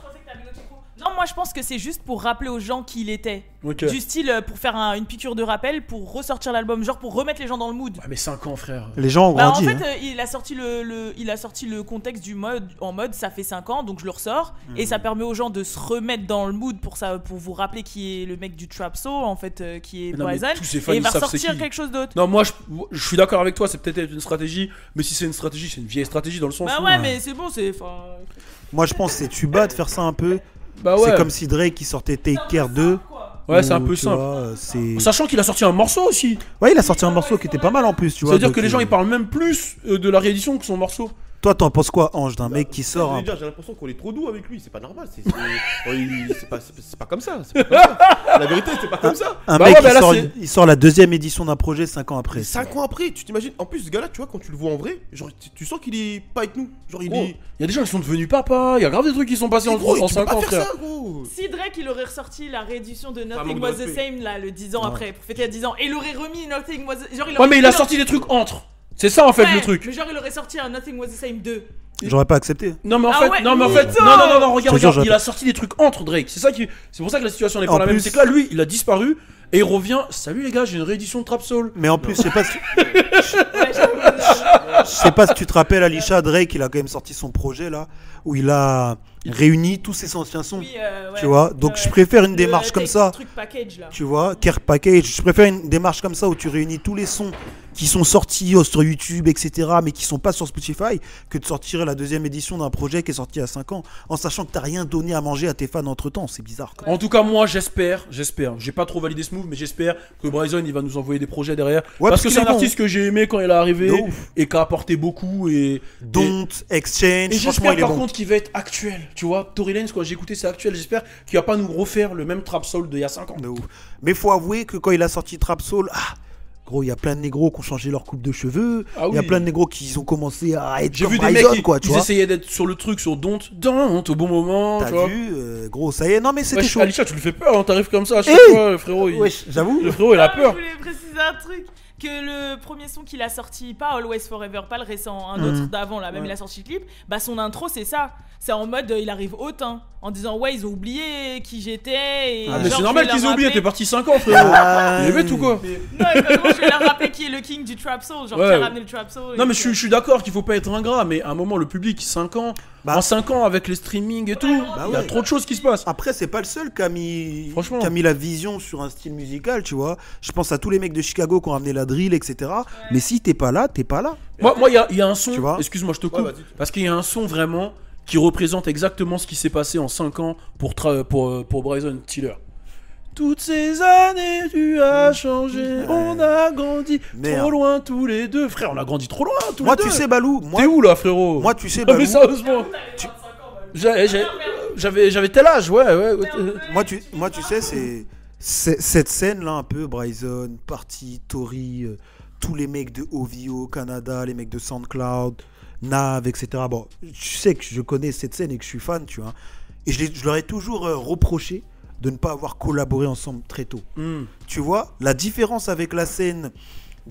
Non, moi je pense que c'est juste pour rappeler aux gens qui il était. Ok. Du style pour faire une piqûre de rappel, pour ressortir l'album, genre pour remettre les gens dans le mood. Ouais, mais 5 ans, frère. Les gens ont Bah, en grandi. fait, hein. il a sorti le contexte du mode en mode ça fait 5 ans donc je le ressors et ça permet aux gens de se remettre dans le mood pour vous rappeler qui est le mec du Trap Soul en fait qui est Non, mais Bryson tous ces fans, et il ils va savent c'est sortir qui. quelque chose d'autre. Non, moi je suis d'accord avec toi, c'est peut-être une stratégie, mais si c'est une stratégie, c'est une vieille stratégie dans le sens Bah où. ouais, mais c'est bon, c'est. Moi, je pense que c'est Tuba de faire ça un peu. Bah ouais. C'est comme si Drake qui sortait Take Care 2. Ouais, c'est un ou, peu tu simple. vois, c'est... Sachant qu'il a sorti un morceau aussi. Ouais, il a sorti un morceau qui était pas mal en plus, tu vois. C'est-à-dire donc, que les gens ils parlent même plus de la réédition que son morceau. Toi, t'en penses quoi, Ange, d'un mec qui sort Je un... veux dire, j'ai l'impression qu'on est trop doux avec lui, c'est pas normal. C'est pas comme ça. C'est pas comme ça. La vérité, c'est pas comme ça. Un Bah mec ouais, qui bah là, sort, c'est- il sort la deuxième édition d'un projet 5 ans après. 5 ans après, tu t'imagines. En plus, ce gars-là, tu vois, quand tu le vois en vrai, genre, tu sens qu'il est pas avec nous. Genre, il Gros, est. il y a des gens qui sont devenus papa, il y a grave des trucs qui sont passés en Gros, tu peux 5 pas ans, faire frère. ça, gros. Si Drake il aurait ressorti la réédition de Nothing manque de Was the respect. Same là le 10 ans après pour fêter à 10 ans et il aurait remis Nothing Was the... genre, Ouais, mais il a sorti des trucs entre. C'est ça en fait Ouais, le truc. mais genre il aurait sorti un Nothing Was the Same 2. J'aurais pas accepté. Non mais en Ah fait, ouais, non, mytho. regarde, Je te jure, regarde, j'aurais il a sorti des trucs entre Drake. C'est pour ça que la situation n'est pas En la même. plus- C'est que là, lui, il a disparu et il revient. Salut les gars, j'ai une réédition de Trap Soul. Mais en plus, je sais pas si... Ouais, j'avoue. Je sais pas si tu te rappelles, Alisha, Drake, il a quand même sorti son projet là, où il a réuni tous ses anciens sons. Oui, ouais. Tu vois, donc Ouais, je préfère une le démarche comme Take ça. Truc package là. Tu vois, Care Package, je préfère une démarche comme ça où tu réunis tous les sons qui sont sortis sur YouTube, etc., mais qui sont pas sur Spotify, que de sortir la deuxième édition d'un projet qui est sorti à 5 ans, en sachant que t'as rien donné à manger à tes fans entre temps. C'est bizarre. Quoi. En tout cas, moi, j'espère. J'ai pas trop validé ce move, mais j'espère que Bryson il va nous envoyer des projets derrière. Ouais, parce que qu'il c'est est un bon. artiste que j'ai aimé quand il est arrivé De ouf. et qui a apporté beaucoup et. Don't Exchange, Et franchement, j'espère il est par bon. contre qu'il va être actuel. Tu vois, Tory Lanez, quoi, j'ai écouté, c'est actuel. J'espère qu'il va pas nous refaire le même Trap Soul d'il y a 5 ans. De ouf. Mais faut avouer que quand il a sorti Trap Soul, gros, il y a plein de négros qui ont changé leur coupe de cheveux. Ah Il y a oui. plein de négros qui ont commencé à être J'ai comme vu des Bryson, mecs quoi, tu ils vois. essayaient d'être sur le truc, sur Don't au bon moment. T'as tu vois. vu, gros, ça y est. Non, mais c'était Ouais, chaud. Alicia, tu lui fais peur, hein, t'arrives comme ça à chaque Hey fois, le frérot. Wesh, j'avoue. Le frérot, il a Ah, peur. Je voulais préciser un truc. Que le premier son qu'il a sorti, pas Always Forever, pas le récent, un autre d'avant, là, même il a sorti le clip, bah son intro c'est ça. C'est en mode il arrive hautain, en disant ouais, ils ont oublié qui j'étais. Et Ah, mais genre, c'est normal je vais qu'ils leur aient oublié, rappeler- t'es parti 5 ans, frérot. Il est bête ou quoi Non, mais vraiment, je vais leur rappeler qui est le king du Trap Soul, genre Ouais. qui a ramené le Trap Soul. Non, et mais que- je suis d'accord qu'il faut pas être ingrat, mais à un moment, le public, 5 ans, Bah. en 5 ans avec les streaming et tout, Bah il y a ouais. trop de choses qui se passent. Après, c'est pas le seul qui a mis... Franchement. qui a mis la vision sur un style musical, tu vois. Je pense à tous les mecs de Chicago qui ont ramené la drill, etc. Mais si t'es pas là, t'es pas là. Moi, il y a un son, Tu vois excuse-moi, je te coupe, Ouais, vas-y. parce qu'il y a un son vraiment qui représente exactement ce qui s'est passé en 5 ans pour Bryson Tiller. Toutes ces années, tu as changé, on a grandi Merde. trop loin tous les deux. Frère, on a grandi trop loin tous Moi, les deux. tu sais, Balou, T'es où là, frérot? moi, tu sais, Non, mais Balou, sérieusement, j'avais tel âge, ouais. moi, tu sais, c'est cette scène-là un peu, Bryson, Party, Tory, tous les mecs de OVO, Canada, les mecs de SoundCloud, Nav, etc. Bon, tu sais que je connais cette scène et que je suis fan, tu vois. Et je leur ai toujours reproché de ne pas avoir collaboré ensemble très tôt. Hmm. Tu vois, la différence avec la scène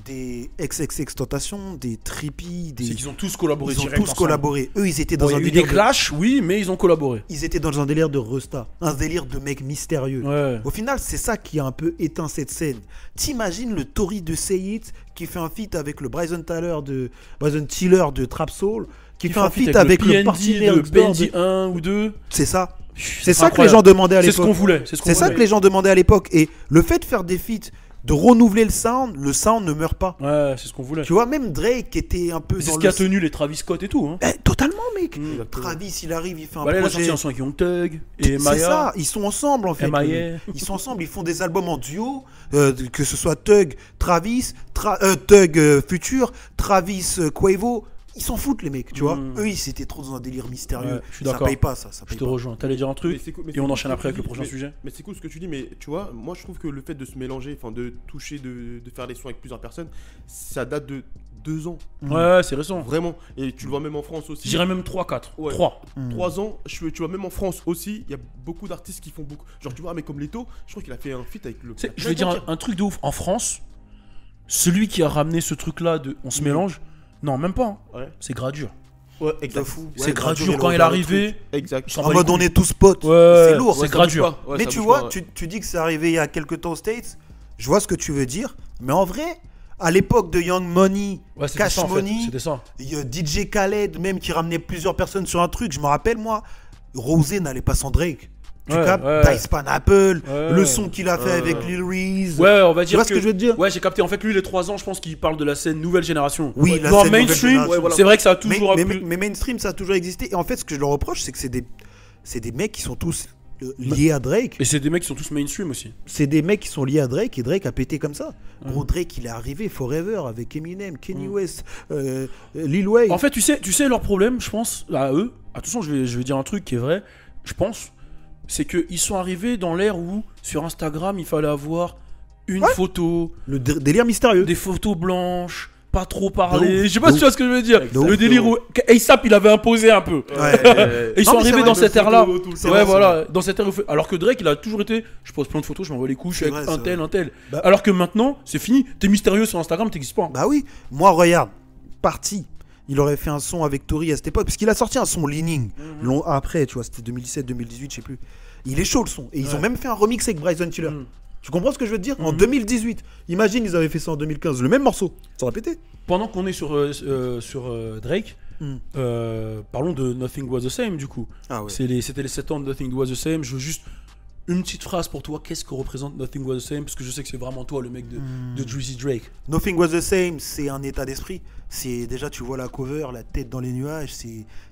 des XXXTentacion, des Trippy, C'est des... qu'ils ont tous collaboré Ils ont direct tous ensemble. collaboré. Eux, ils étaient dans Bon, il y un a eu des délire de... clashs, oui, mais ils ont collaboré. Ils étaient dans un délire de Resta, un délire de mecs mystérieux. Ouais. Au final, c'est ça qui a un peu éteint cette scène. T'imagines le Tory de Say It qui fait un feat avec le Bryson Tiller de Trap Soul, qui fait un feat avec le partenaire de Bendy 1 ou 2. C'est ça. C'est ça que les gens demandaient à l'époque. C'est ce qu'on voulait. C'est ça que les gens demandaient à l'époque. Et le fait de faire des feats, de renouveler le sound ne meurt pas. Ouais, c'est ce qu'on voulait. Tu vois, même Drake était un peu. C'est ce qui a tenu les Travis Scott et tout. Hein. Totalement, mec. Travis, il arrive, il fait un projet. Il a sorti un son avec Young Thug et Maya. C'est ça, ils sont ensemble en fait. Ils sont ensemble, ils font des albums en duo, que ce soit Thug, Travis, Thug Future, Travis Quavo. Ils s'en foutent les mecs, tu vois. Eux, ils étaient trop dans un délire mystérieux. Je suis d'accord. Ça paye pas, ça. Je te rejoins. T'allais dire un truc et on enchaîne après avec le prochain sujet. Mais c'est cool ce que tu dis, mais tu vois, moi je trouve que le fait de se mélanger, enfin de toucher, de faire des sons avec plusieurs personnes, ça date de 2 ans. Ouais, c'est récent. Vraiment. Et tu le vois même en France aussi. J'irais même 3-4. Ouais. 3. 3 ans, tu vois, même en France aussi, il y a beaucoup d'artistes qui font beaucoup. Genre, tu vois, mais comme Leto, je crois qu'il a fait un feat avec le. Je vais dire un truc de ouf. En France, celui qui a ramené ce truc-là de on se mélange, non, même pas. Ouais. C'est Gradure. Ouais, exact. C'est Gradure quand il est arrivé. Exact. En mode on est tous potes. Ouais, c'est lourd. C'est Gradure. Ouais, mais tu vois, tu dis que c'est arrivé il y a quelques temps aux States. Je vois ce que tu veux dire. Mais en vrai, à l'époque de Young Money, Cash Money, DJ Khaled, même qui ramenait plusieurs personnes sur un truc. Je me rappelle, moi, Rosé n'allait pas sans Drake. Tu captes Dice Pineapple, le son qu'il a fait avec Lil Reese. Ouais, on va dire. Tu vois ce que je veux te dire? Ouais, j'ai capté. En fait, lui, les 3 ans, je pense qu'il parle de la scène nouvelle génération. Oui, la dans scène mainstream, c'est vrai que ça a toujours. Mais mainstream, ça a toujours existé. Et en fait, ce que je leur reproche, c'est que c'est des mecs qui sont tous liés à Drake. Et c'est des mecs qui sont tous mainstream aussi. C'est des mecs qui sont liés à Drake et Drake a pété comme ça. Gros, Drake, il est arrivé forever avec Eminem, Kanye West, Lil Wayne. En fait, tu sais leur problème, je pense, à eux. Attention, je vais dire un truc qui est vrai. Je pense. C'est qu'ils sont arrivés dans l'ère où, sur Instagram, il fallait avoir une photo. Le délire mystérieux. Des photos blanches, pas trop parler. Je sais pas si tu vois ce que je veux dire. Le délire où A$AP, il avait imposé un peu. Et ils sont arrivés dans cette ère-là. Ouais, voilà. Dans cette ère où... Alors que Drake, il a toujours été. Je pose plein de photos, je m'envoie les couches avec un tel. Alors que maintenant, c'est fini. T'es mystérieux sur Instagram, t'existes pas. Bah oui. Moi, regarde. Parti. Il aurait fait un son avec Tory à cette époque, parce qu'il a sorti un son Leaning. Après, tu vois, c'était 2017, 2018, je sais plus. Il est chaud le son. Et ils ont même fait un remix avec Bryson Tiller. Tu comprends ce que je veux te dire? En 2018. Imagine, ils avaient fait ça en 2015. Le même morceau. Ça aurait pété. Pendant qu'on est sur Drake, parlons de Nothing Was The Same, du coup. Ah ouais. C'était les 7 ans de Nothing Was The Same. Je veux juste une petite phrase pour toi. Qu'est-ce que représente Nothing Was The Same? Parce que je sais que c'est vraiment toi, le mec de Drizzy Drake. Nothing Was The Same, c'est un état d'esprit. C'est déjà, tu vois la cover, la tête dans les nuages.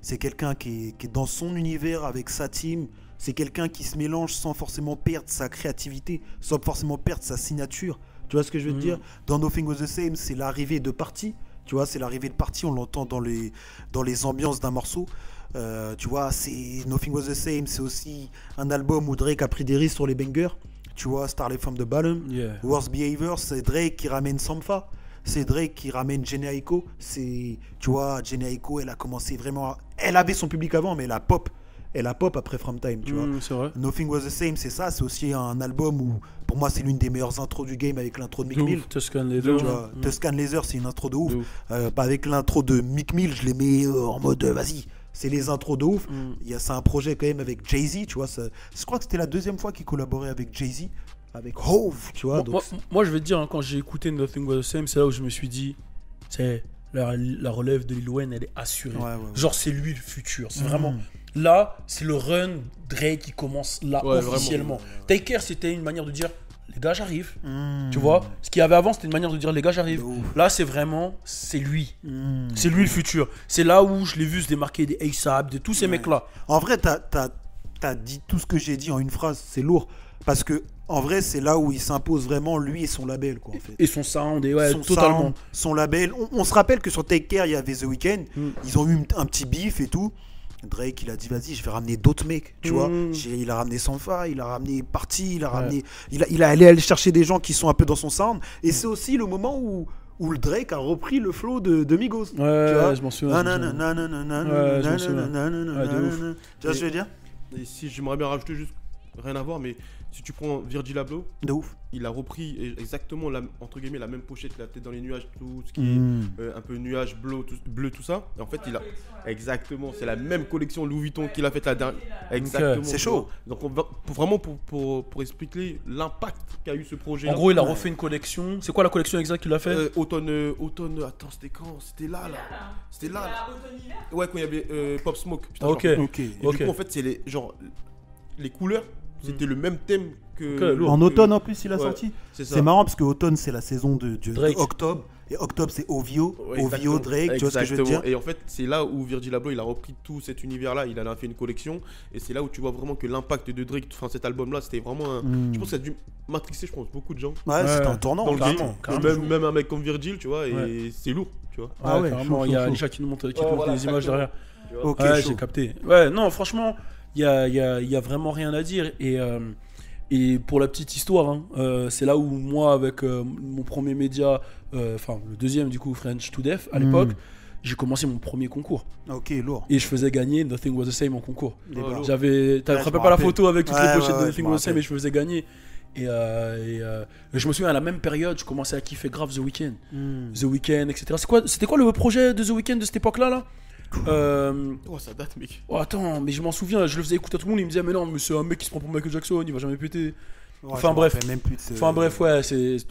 C'est quelqu'un qui est dans son univers avec sa team. C'est quelqu'un qui se mélange sans forcément perdre sa créativité, sans forcément perdre sa signature. Tu vois ce que je veux te dire? Dans Nothing Was The Same, c'est l'arrivée de Party. Tu vois, c'est l'arrivée de Party, on l'entend dans les ambiances d'un morceau. Tu vois, c'est Nothing Was The Same, c'est aussi un album où Drake a pris des risques sur les bangers. Tu vois, Starlight from the Bottom, Worst Behavior, c'est Drake qui ramène Sampha. C'est Drake qui ramène Jhené Aiko. Tu vois, Jhené Aiko, elle a commencé vraiment... Elle avait son public avant, mais elle a pop après From Time, tu vois. C'est vrai. Nothing Was The Same, c'est ça. C'est aussi un album où, pour moi, c'est l'une des meilleures intros du game avec l'intro de Meek Mill. Tuscan Leather. Tuscan Leather, c'est une intro de ouf. Avec l'intro de Meek Mill, je les mets en mode, vas-y, c'est les intros de ouf. C'est un projet quand même avec Jay-Z, tu vois. Je crois que c'était la 2e fois qu'il collaborait avec Jay-Z. Avec Hove, tu vois. Moi, je vais te dire, hein, quand j'ai écouté Nothing Was The Same, c'est là où je me suis dit, c'est la relève de Lil Wayne, elle est assurée. Genre, c'est lui le futur. C'est vraiment... Là, c'est le run Drake qui commence là officiellement. Take Care, c'était une manière de dire, les gars, j'arrive. Tu vois, ce qu'il y avait avant, c'était une manière de dire, les gars, j'arrive. Là, c'est vraiment, c'est lui. C'est lui le futur. C'est là où je l'ai vu se démarquer des A$AP, de tous ces mecs-là. En vrai, t'as dit tout ce que j'ai dit en une phrase. C'est lourd. Parce que en vrai, c'est là où il s'impose vraiment, lui et son label, quoi, en fait. Et son sound, totalement. Son label. On se rappelle que sur Take Care, il y avait The Weeknd. Ils ont eu un petit beef et tout. Drake, il a dit, vas-y, je vais ramener d'autres mecs, tu vois. Il a ramené Sampha, il a ramené Party, il a ramené... Il a allé chercher des gens qui sont un peu dans son sound. Et c'est aussi le moment où le Drake a repris le flow de Migos. Tu vois, je m'en souviens. Tu vois ce que je veux dire? Et si j'aimerais bien rajouter juste... Rien à voir, mais Si tu prends Virgil Abloh, De ouf. il a repris exactement entre guillemets la même pochette, la tête dans les nuages, tout ce qui Mm. est un peu nuage bleu, tout ça. Et en fait, il a exactement, c'est la même collection Louis Vuitton qu'il a faite la dernière. Exactement. C'est tu chaud. vois. Donc vraiment pour expliquer l'impact qu'a eu ce projet. En gros, il a refait une collection. C'est quoi la collection exacte qu'il a fait? Automne. Attends, c'était quand? C'était là. C'était là. Ouais, quand il y avait Pop Smoke. Putain, Ok. genre. Ok. Et du coup, en fait, c'est les couleurs, c'était le même thème que. Ok, lourd. En automne en plus, il a Ouais, sorti. C'est ça. C'est marrant parce que automne, c'est la saison de Drake. octobre. Et octobre, c'est Ovio. Ouais, Ovio, exactement. Drake, tu vois ce que je veux dire? Et en fait, c'est là où Virgil Abloh, il a repris tout cet univers-là, il en a fait une collection. Et c'est là où tu vois vraiment que l'impact de Drake, enfin cet album-là, c'était vraiment un. Je pense que ça a dû matrixer, je pense, beaucoup de gens. Ouais, c'était un tournant. Dans le carrément, game. carrément. Même un mec comme Virgil, tu vois, et Ouais. c'est lourd, tu vois. Ah ouais, carrément. chaud, Il y a chaud, Lisha qui nous montre, voilà, les images derrière. Tu vois. Ok, Ouais, chaud. j'ai capté. Ouais, non, franchement, il y a vraiment rien à dire. Et pour la petite histoire, hein, c'est là où moi, avec mon premier média, enfin le deuxième du coup, French to Death, à l'époque, j'ai commencé mon premier concours. Ok, lourd. Et je faisais gagner Nothing Was The Same en concours. Les bars. J'avais, tu te Ouais, je rappelles me pas la rappelle. photo avec toutes les Ouais, pochettes ouais, de ouais, Nothing je me Was The Same rappelle. et je faisais gagner. Et je me souviens à la même période, je commençais à kiffer grave The Weeknd. The Weeknd, etc. C'était quoi le projet de The Weeknd de cette époque-là là Oh, ça date, mec. Oh, attends, mais je m'en souviens, je le faisais écouter à tout le monde, il me disait mais non, mais c'est un mec qui se prend pour Michael Jackson, il va jamais péter. Ouais, Enfin, je me bref. rappelle même plus de ce- Enfin bref, ouais,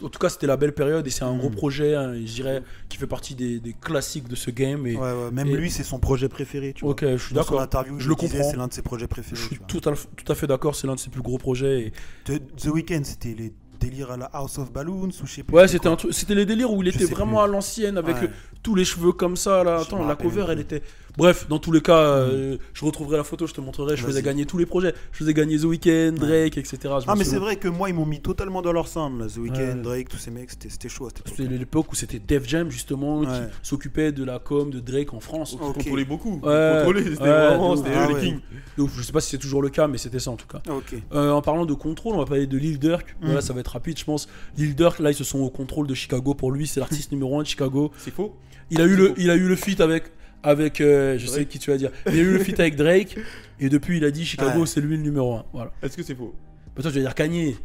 en tout cas c'était la belle période et c'est un gros projet, hein, et je dirais, qui fait partie des classiques de ce game. Et, Ouais, ouais, même et- lui, c'est son projet préféré, tu vois. ok, je suis Dans son d'accord. interview, Je il le disait, comprends. c'est l'un de ses projets préférés. Je suis tu vois. tout à fait d'accord, c'est l'un de ses plus gros projets. Et... The Weeknd, c'était les délires à la House of Balloons ou je sais plus. Ouais, c'était les délires où il Je était sais vraiment plus. à l'ancienne avec Ouais. tous les cheveux comme ça là. Je Attends, me la rappelle cover même elle plus. était. Bref, dans tous les cas, je retrouverai la photo, je te montrerai. Je faisais Vas-y. gagner tous les projets. Je faisais gagner The Weeknd, Drake, etc. Je Ah, me mais souviens. c'est vrai que moi, ils m'ont mis totalement dans leur sang, là. The Weeknd, Ouais. Drake, tous ces mecs, c'était chaud à cette époque. C'était l'époque où c'était Def Jam justement Ouais. qui s'occupait de la com de Drake en France. Ils Ok. contrôlaient beaucoup. Ils Ouais. contrôlaient, c'était Ouais, vraiment, de c'était ouf. eux Ah les ouais. kings. Donc, je sais pas si c'est toujours le cas, mais c'était ça en tout cas. Ok. En parlant de contrôle, on va parler de Lil Durk. Voilà, ça va être rapide, je pense. Lil Durk, là, ils se sont au contrôle de Chicago. Pour lui, c'est l'artiste numéro 1 de Chicago. C'est faux. Il a eu le feat avec je sais qui tu vas dire. Il a eu le feat avec Drake. Et depuis, il a dit Chicago, Ouais. c'est lui le numéro 1. Voilà. Est-ce que c'est faux? Mais toi, tu vas dire Kanye.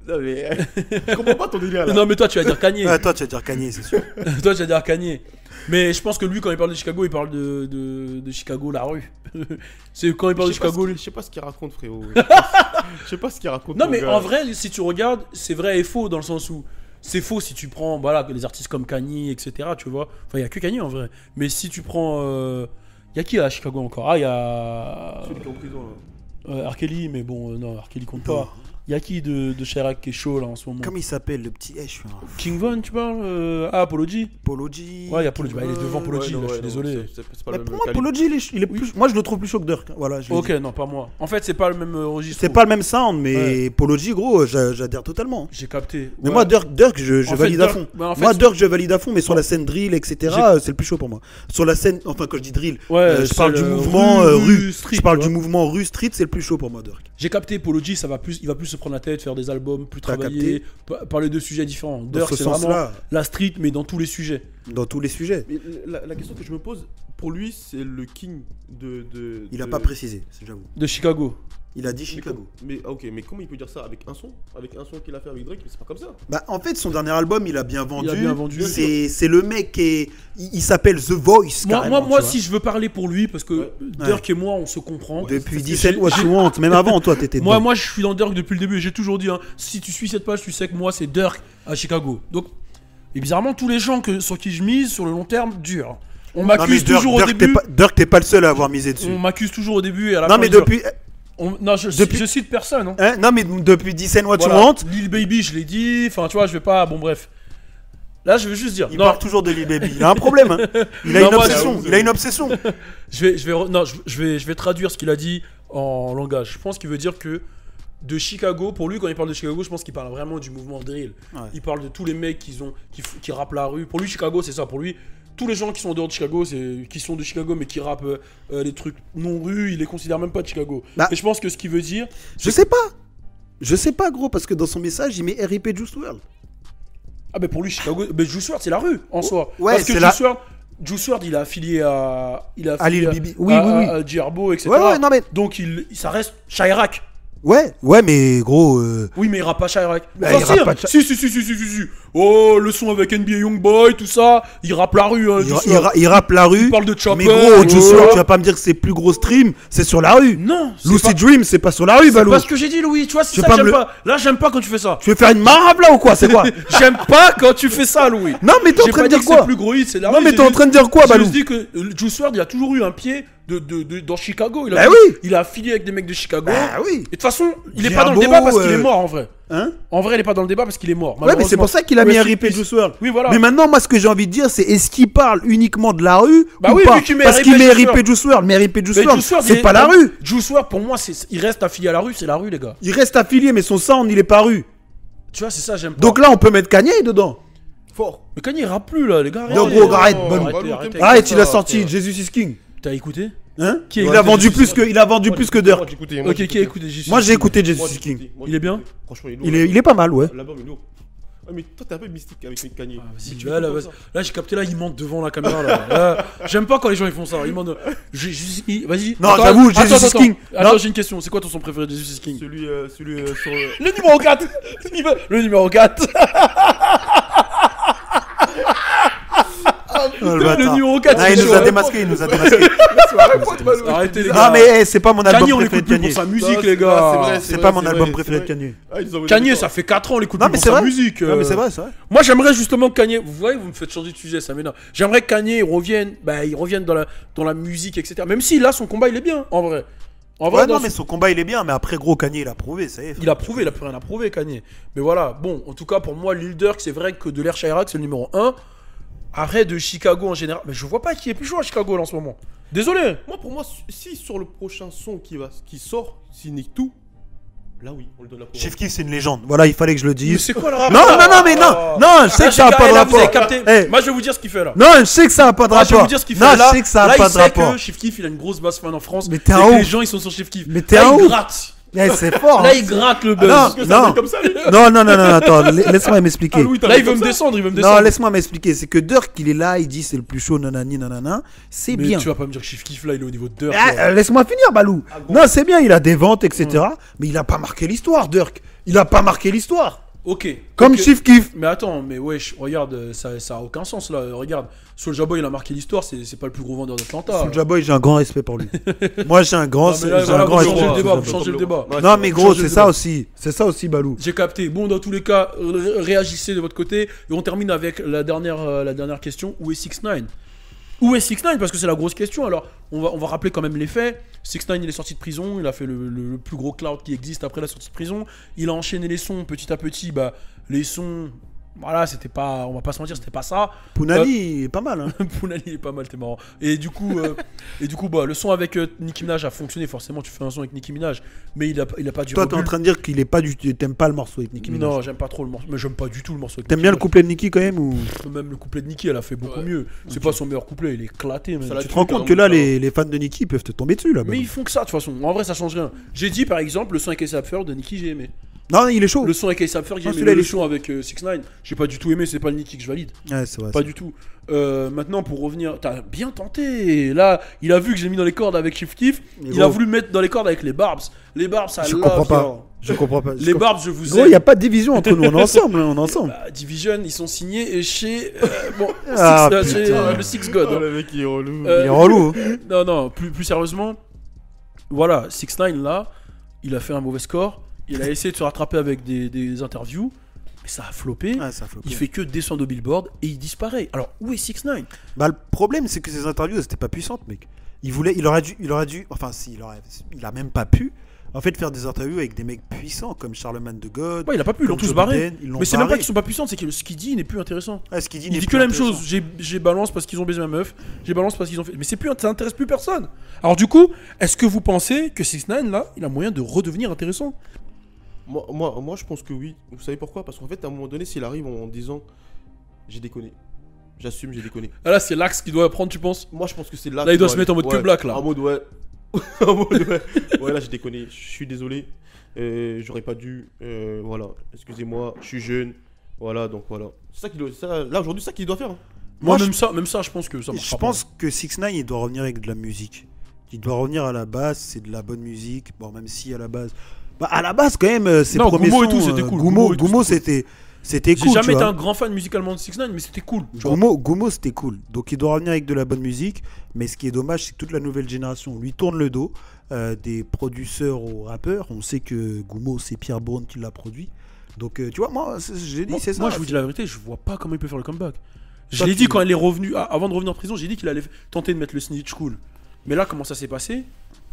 Non, mais. Je comprends pas ton délire là. Non, mais toi, tu vas dire Kanye. Ah, toi, tu vas dire Kanye, c'est sûr. Toi, tu vas dire Kanye. Mais je pense que lui, quand il parle de Chicago, il parle de Chicago, la rue. C'est quand il parle de Chicago, lui. Je sais pas ce qu'il raconte, frérot. Je sais pas ce qu'il raconte. Non, mon mais gars. en vrai, si tu regardes, c'est vrai et faux dans le sens où c'est faux si tu prends voilà, les artistes comme Kanye, etc. Tu vois. Enfin, il n'y a que Kanye en vrai. Mais si tu prends. Il y a qui à Chicago encore? Ah, il y a. Celui qui est en prison là. R. Kelly, mais bon, non, R. Kelly compte pas. Il y a qui de Chirac qui est chaud là en ce moment? Comment il s'appelle, le petit. Je suis un King Von, tu parles Ah, Polo G. Polo G. Ouais, il y a Polo G. Bah, il est devant Polo G, Ouais, là, non, je suis ouais, non, désolé. c'est pas Mais le pour même moi, calibre. Polo G, il est plus. Moi, je le trouve plus chaud que Durk. Voilà, je l'ai Ok, dit. non, pas moi. En fait, c'est pas le même registre. C'est pas le même sound, mais Polo G, gros, j'adhère totalement. J'ai capté. Mais Ouais. moi, Durk, je En fait, valide à Durk- fond. bah, en fait, Moi, c'est- Durk, je valide à fond, mais sur la scène drill, etc., c'est le plus chaud pour moi. Sur la scène, enfin, quand je dis drill, Ouais, je c'est parle du le mouvement rue. street, Je parle tu du vois. mouvement rue street, c'est le plus chaud pour moi, Durk. J'ai capté Polo G, il va plus se prendre la tête, faire des albums, plus T'as travailler, parler de sujets différents. Dans Durk, ce c'est vraiment sens-là, la street, mais dans tous les sujets. dans tous les sujets. Mais la question que je me pose, pour lui, c'est le king de. Il a pas précisé, j'avoue. De Chicago. Il a dit Mais Chicago. ok, mais comment il peut dire ça avec un son? Avec un son qu'il a fait avec Drake, mais c'est pas comme ça. Bah, en fait, son dernier album, il a bien vendu. bien vendu. C'est le mec qui est. Il s'appelle The Voice. carrément, Moi tu vois. si je veux parler pour lui, parce que Ouais. Dirk et moi, on se comprend. Depuis c'est ce que 17 j'ai- What You Want, même avant, toi, t'étais dedans. Moi, je suis dans Dirk depuis le début et j'ai toujours dit, hein, si tu suis cette page, tu sais que moi, c'est Dirk à Chicago. Donc, et bizarrement, tous les gens sur qui je mise, sur le long terme, dur. On Non, mais m'accuse Dirk, toujours au Dirk, début. Dirk, t'es pas le seul à avoir misé dessus. On m'accuse toujours au début et à la Non, fin. mais dur. depuis. Non, depuis- je cite personne. Hein. Hein, non, mais depuis 17 What You Voilà. Want, Lil Baby, je l'ai dit. Enfin, tu vois, je vais pas. Bon, bref. Là, je veux juste dire. il non, parle toujours de Lil Baby. Il a un problème. Hein. Il a Non, une moi, obsession. j'avoue, Il a une obsession. je vais traduire ce qu'il a dit en langage. Je pense qu'il veut dire que de Chicago, pour lui, quand il parle de Chicago, je pense qu'il parle vraiment du mouvement drill. Ouais. Il parle de tous les mecs qui rappent la rue. Pour lui, Chicago, c'est ça. Pour lui, tous les gens qui sont en dehors de Chicago, qui sont de Chicago mais qui rappent les trucs non rue, il les considère même pas de Chicago. Bah, Et je pense que ce qu'il veut dire, Je sais pas. Je sais pas, gros, parce que dans son message, il met RIP Juice WRLD. ah ben pour lui, Chicago, ben Juice WRLD, c'est la rue en soi. Ouais, Parce que c'est Juice WRLD, il est affilié à, À Lil Baby. Oui, à, oui, oui. à Djerbo, etc. Ouais, ouais, non, mais. Donc ça reste Chirac. Ouais, mais gros. Oui, mais il rappe pas Chirac. Bah, Enfin, il si, rappe hein. pas Si. Oh, le son avec NBA Youngboy, tout ça. Il rappe la rue. Hein, Il rappe la rue. Il parle de Chopper. Mais gros, Juice WRLD, tu vas pas me dire que ses plus gros streams, c'est sur la rue. Non, c'est Lucid pas... Dream, c'est pas sur la rue, C'est Balou. pas ce que j'ai dit, Louis. Tu vois, c'est Tu ça veux que pas j'aime me le- pas. Là, j'aime pas quand tu fais ça. Tu veux faire une marabe là ou quoi? C'est quoi? J'aime pas quand tu fais ça, Louis. Non, mais t'es en J'ai train pas de dit dire que c'est quoi? le plus gros hit, c'est la Non, rue, mais j'ai t'es en juste- train de dire quoi, j'ai Balou? juste dit que Juice WRLD, il a toujours eu un pied dans Chicago. Il a, Bah oui. Il a affilié avec des mecs de Chicago. Bah oui. Et de toute façon, il est Diabo, pas dans le débat parce qu'il est mort en vrai. Hein? En vrai, il est pas dans le débat parce qu'il est mort. Ouais, mais c'est pour ça qu'il a mis un Rest in RIP peace. Juice WRLD. Oui, voilà. Mais maintenant, moi, ce que j'ai envie de dire, c'est est-ce qu'il parle uniquement de la rue Bah ou oui, pas? vu qu'il met Parce RIP qu'il met Juice RIP Juice WRLD, mais RIP Juice Mais WRLD, Juice WRLD, c'est pas la rue. Juice WRLD, pour moi, il reste affilié à la rue, c'est la rue, les gars. Il reste affilié, mais son sound, il est pas rue. Tu vois, c'est ça, j'aime pas. Donc là, on peut mettre Kanye dedans. Fort. Mais Kanye, il rappe plus là, les gars. Donc, arrêtez. gros, arrête, Oh, bonne. Balou, Arrêtez. t'aimes Arrête, pas il a ça, sorti frère. Jesus is King. T'as écouté? Hein? Qui a Il écouté a vendu Jesus plus que, il a vendu plus que Dirk. Ok, qui a écouté Jesus? Moi, j'ai écouté Jesus Moi, is j'ai King. écouté. Moi, Il j'ai est bien? écouté. Franchement, il est lourd. Il est pas mal, ouais. L'album est lourd. Ah, mais toi, t'es un peu mystique avec Kanye. Vas-y, Mais tu là, fais là, pas vas-y. ça. Là, j'ai capté, là, il monte devant la caméra. Là. J'aime pas quand les gens ils font ça. Ils montent. Vas-y. Non, Attends, j'avoue, attends, Jesus is attends. King. Attends, Non. j'ai une question. C'est quoi ton son préféré de Jesus is King? Celui sur. Le numéro 4. Le numéro 4. Oh, Le numéro 4. Ah, il nous a démasqué, il nous a démasqué. Arrêtez, les gars. Ah, mais c'est pas mon album Kanye, on préféré l'écoute de plus pour Kanye. sa musique, Non, les c'est vrai, gars. C'est pas mon c'est album vrai, préféré de c'est Kanye. Ah, ils ont Kanye, ça fait 4 ans, on l'écoute Non, plus mais pour c'est sa vrai. musique. Non, mais c'est vrai, c'est vrai. Moi, j'aimerais justement que Kanye. Vous voyez, vous me faites changer de sujet, ça m'énerve. J'aimerais que Kanye revienne dans la musique, etc. Même si là, son combat, il est bien, en vrai. En vrai, Ouais, dans non, mais son combat, il est bien, mais après, gros, Kanye, il a prouvé, ça y est. il a prouvé, il a plus rien à prouver, Kanye. Mais voilà, bon, en tout cas, pour moi, Lil Durk, c'est vrai que de l'ère Chirac, c'est le numéro 1. Après, de Chicago en général. Mais je vois pas qui est plus chaud à Chicago là, en ce moment. Désolé. Moi, pour moi, si sur le prochain son qui sort, s'il nique tout, là oui, on lui donne la couronne. Chief Keef, c'est une légende. Voilà, il fallait que je le Mais dise. c'est quoi le rapport? Non, mais non, je sais que ça a pas de Là, vous avez rapport. capté. Eh. Moi, je vais vous dire ce qu'il fait là. Non, je sais que ça a pas de Moi, je vais rapport. vous dire ce qu'il fait Non, là. je sais que ça Là, a pas il de sait rapport. que Chief Keef, il a une grosse base fan en France. Mais t'es et un que ouf. les gens, ils sont sur Chief Keef. Mais t'es Là, un il ouf. gratte. Eh, c'est fort. Là, hein. il gratte le buzz. Non, non. Comme ça, lui. Non, attends, laisse-moi m'expliquer. Ah, Louis, t'as Là, fait il veut comme me ça descendre, il veut me Non, descendre. laisse-moi m'expliquer. C'est que Dirk, il est là, il dit c'est le plus chaud, nanani, nanana. C'est Mais bien. tu vas pas me dire que Chief Keef là, il est au niveau de Durk. Ah, laisse-moi finir, Balou. Non, c'est bien, il a des ventes, etc. Mais il a pas marqué l'histoire, Dirk. Il a pas marqué l'histoire. Ok. Comme Ok. Chief Keef. Mais attends, mais wesh, regarde, ça a aucun sens là. Regarde, Soulja Boy, il a marqué l'histoire, c'est pas le plus gros vendeur d'Atlanta. Soulja Boy, j'ai un grand respect pour lui. Moi, j'ai un grand, Non, mais là, j'ai voilà, un grand vous respect. changez le pour débat, Soulja vous Boy. changez le débat. Ouais, Non, mais gros, Changez le c'est ça débat. aussi. C'est ça aussi, Balou. J'ai capté. Bon, dans tous les cas, réagissez de votre côté. Et on termine avec la dernière question. Où est 6ix9ine? Où est 6ix9ine? Parce que c'est la grosse question. Alors, on va rappeler quand même les faits. 6ix9ine, il est sorti de prison. Il a fait le plus gros cloud qui existe après la sortie de prison. Il a enchaîné les sons petit à petit. Bah, les sons, voilà, c'était pas, on va pas se mentir, c'était pas ça. Punani, il est pas mal. Hein. Punani, il est pas mal, t'es marrant. Et du coup, bah, le son avec Nicki Minaj a fonctionné. Forcément, tu fais un son avec Nicki Minaj. Mais il a pas du Toi, t'es en rebut. train de dire qu'il est pas du tout. T'aimes pas le morceau avec Nicki Minaj. Non, j'aime pas trop le morceau. Mais j'aime pas du tout le morceau avec T'aimes Nicki bien le Minaj. couplet de Nicki quand même ou Même le couplet de Nicki, elle a fait beaucoup mieux. C'est pas son meilleur couplet, il est éclaté. Même. Ça l'a Tu te rends compte que là, les fans de Nicki peuvent te tomber dessus là. Mais Balou. ils font que ça de toute façon. En vrai, ça change rien. J'ai dit par exemple le son avec A$AP Ferg de Nicki, j'ai aimé. Non, il est chaud. Le son avec A$AP Ferg, j'ai Ah, aimé. celui-là, Le il est son avec 6ix9ine, j'ai pas du tout aimé. C'est pas le Nicki que je valide. Ouais, c'est vrai. Pas du tout. Maintenant, pour revenir, t'as bien tenté. Là, il a vu que j'ai mis dans les cordes avec Chief Keef. Mais Il a gros. voulu mettre dans les cordes avec les Barbs. Les Barbs, ça Je love, comprends pas. frère. Je comprends pas. Les Barbs, je vous Gros, il aime. y a pas de division entre nous. On est ensemble. On est ensemble. Bah, Division, ils sont signés chez Ah, chez, putain. le Six God. Oh, le mec, il est relou. Euh, Il est relou. Non, plus sérieusement, voilà, 6ix9ine là, il a fait un mauvais score. Il a essayé de se rattraper avec des interviews, mais ça a floppé. Ouais, ça faut Il fait que descendre au billboard et il disparaît. Alors, où est 6ix9ine? Bah, le problème, c'est que ces interviews, elles étaient pas puissantes, mec. Il aurait dû, enfin, si, il a même pas pu, en fait, faire des interviews avec des mecs puissants comme Charlemagne de God. Ouais, il a pas pu, ils l'ont comme tous Joe barré. Biden, ils l'ont Mais c'est même pas barré. qu'ils sont pas puissants, c'est que ce qu'il dit n'est plus intéressant. Ah, ce qu'il dit Il n'est dit plus que la même intéressant. chose. J'ai balance parce qu'ils ont baisé ma meuf. J'ai balance parce qu'ils ont fait. Mais c'est plus, ça intéresse plus personne. Alors du coup, est-ce que vous pensez que 6ix9ine là, il a moyen de redevenir intéressant? Moi, je pense que oui. Vous savez pourquoi? Parce qu'en fait, à un moment donné, s'il arrive en disant j'ai déconné, j'assume, j'ai déconné. Ah, là, c'est l'axe qu'il doit prendre, tu penses? Moi, je pense que c'est là. Là, il qu'il doit se mettre en mode ouais, que black, là. En mode ouais. En mode ouais. Ouais, là, j'ai déconné. Je suis désolé. J'aurais pas dû. Voilà. Excusez-moi. Je suis jeune. Voilà. Donc voilà. C'est ça qu'il doit. Là aujourd'hui, c'est ça qu'il doit faire. Hein. Moi, Moi, même ça, je pense que ça marchera Je pense que 6ix9ine, il doit revenir avec de la musique. Il doit revenir à la base, c'est de la bonne musique. Bon, même si à la base, Bah, à la base, quand même, ses Non, premiers Gummo et sons, tout, c'était cool. Gummo, Gummo et tout, Gummo, c'était c'était J'ai cool. jamais tu été vois. un grand fan musicalement de 6ix9ine, mais c'était cool. tu vois. Gummo, c'était cool. Donc, il doit revenir avec de la bonne musique. Mais ce qui est dommage, c'est que toute la nouvelle génération lui tourne le dos. Des producteurs aux rappeurs. On sait que Gummo, c'est Pierre Bourne qui l'a produit. Donc, tu vois, moi, j'ai dit, c'est ça. Moi, je vous dis la vérité, je vois pas comment il peut faire le comeback. Je Toi, l'ai tu- dit quand il est revenu, avant de revenir en prison, j'ai dit qu'il allait tenter de mettre le snitch cool. Mais là, comment ça s'est passé?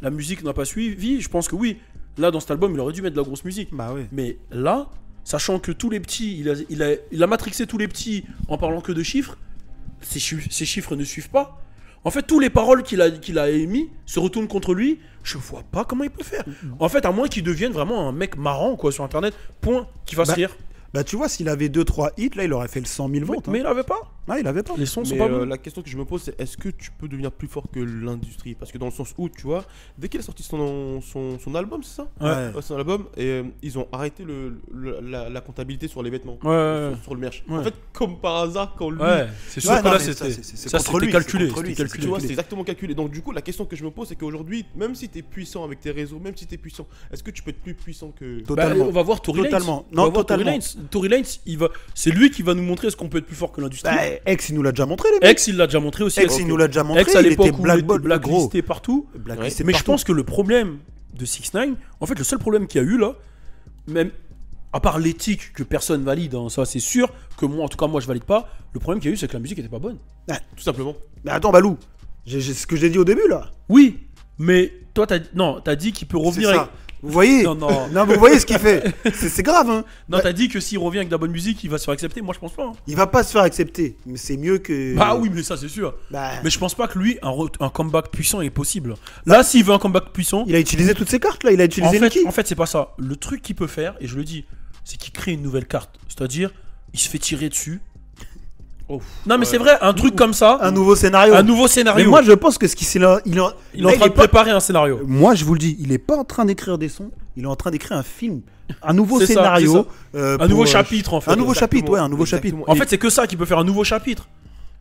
La musique n'a pas suivi. Je pense que oui. Là, dans cet album, il aurait dû mettre de la grosse musique. Bah ouais. Mais là, sachant que tous les petits, il a matrixé tous les petits en parlant que de chiffres, ces chiffres ne suivent pas. En fait, tous les paroles qu'il a émis se retournent contre lui. Je vois pas comment il peut faire. En fait, à moins qu'il devienne vraiment un mec marrant quoi sur Internet, point, qui fasse Bah, rire. Bah, tu vois, s'il avait 2-3 hits, là, il aurait fait le 100 000 ventes. Mais il avait pas. Ah, il avait pas. Les sons sont Mais pas bons. la question que je me pose, c'est est-ce que tu peux devenir plus fort que l'industrie? Parce que dans le sens où, tu vois, dès qu'il a sorti son album, c'est ça? Ouais. Son album, et ils ont arrêté la comptabilité sur les vêtements, Ouais. sur le merch. Ouais. En fait, comme par hasard, quand lui. Ouais, c'est sûr Ouais, que non, là, mais c'était c'est contre lui, calculé. c'est contre lui, C'était c'est Tu calculé. vois, c'est exactement calculé. Donc, du coup, la question que je me pose, c'est qu'aujourd'hui, même si tu es puissant avec tes réseaux, même si tu es puissant, est-ce que tu peux être plus puissant que. Totalement. Bah, on va voir Tory Lanez. Totalement. On va Non, voir Tory totalement. Lanez. Tory Lanez, c'est lui qui va nous montrer est-ce qu'on peut être plus fort que l'industrie. Bah, Ex, il nous l'a déjà montré, les mecs. Ex, il l'a déjà montré aussi. Ex, il nous l'a déjà montré. Ex, à il l'époque était où il était gros. blacklisté partout. Blacklisté Mais je partout. pense que le problème de 6ix9ine, en fait, le seul problème qu'il y a eu là, même à part l'éthique que personne valide, hein, ça c'est sûr, que moi, en tout cas, moi je valide pas, le problème qu'il y a eu, c'est que la musique était pas bonne. Tout simplement. Mais attends, Balou, j'ai ce que j'ai dit au début, là. Oui, mais toi, t'as dit qu'il peut C'est revenir ça. avec. Vous voyez Non, non. Non, vous voyez ce qu'il fait. C'est grave, hein. Non, t'as dit que s'il revient avec de la bonne musique, il va se faire accepter. Moi, je pense pas. hein. Il va pas se faire accepter. Mais c'est mieux que. Bah oui, mais ça, c'est sûr. Bah, Mais je pense pas que lui, un comeback puissant est possible. Là, s'il veut un comeback puissant, il a utilisé toutes ses cartes, là. Il a utilisé Nicky. en fait, c'est pas ça. Le truc qu'il peut faire, et je le dis, c'est qu'il crée une nouvelle carte. C'est-à-dire, il se fait tirer dessus. Oh. Non, mais c'est vrai, un truc comme ça, Un nouveau scénario. un nouveau scénario. Mais moi, je pense que ce qu'il il est en il est en train de préparer un scénario. Moi, je vous le dis, il est pas en train d'écrire des sons. Il est en train d'écrire un film. Un nouveau C'est ça, scénario. Un nouveau chapitre, en fait. Un nouveau Exactement. chapitre, ouais, un nouveau chapitre. En fait, c'est que ça qui peut faire un nouveau chapitre.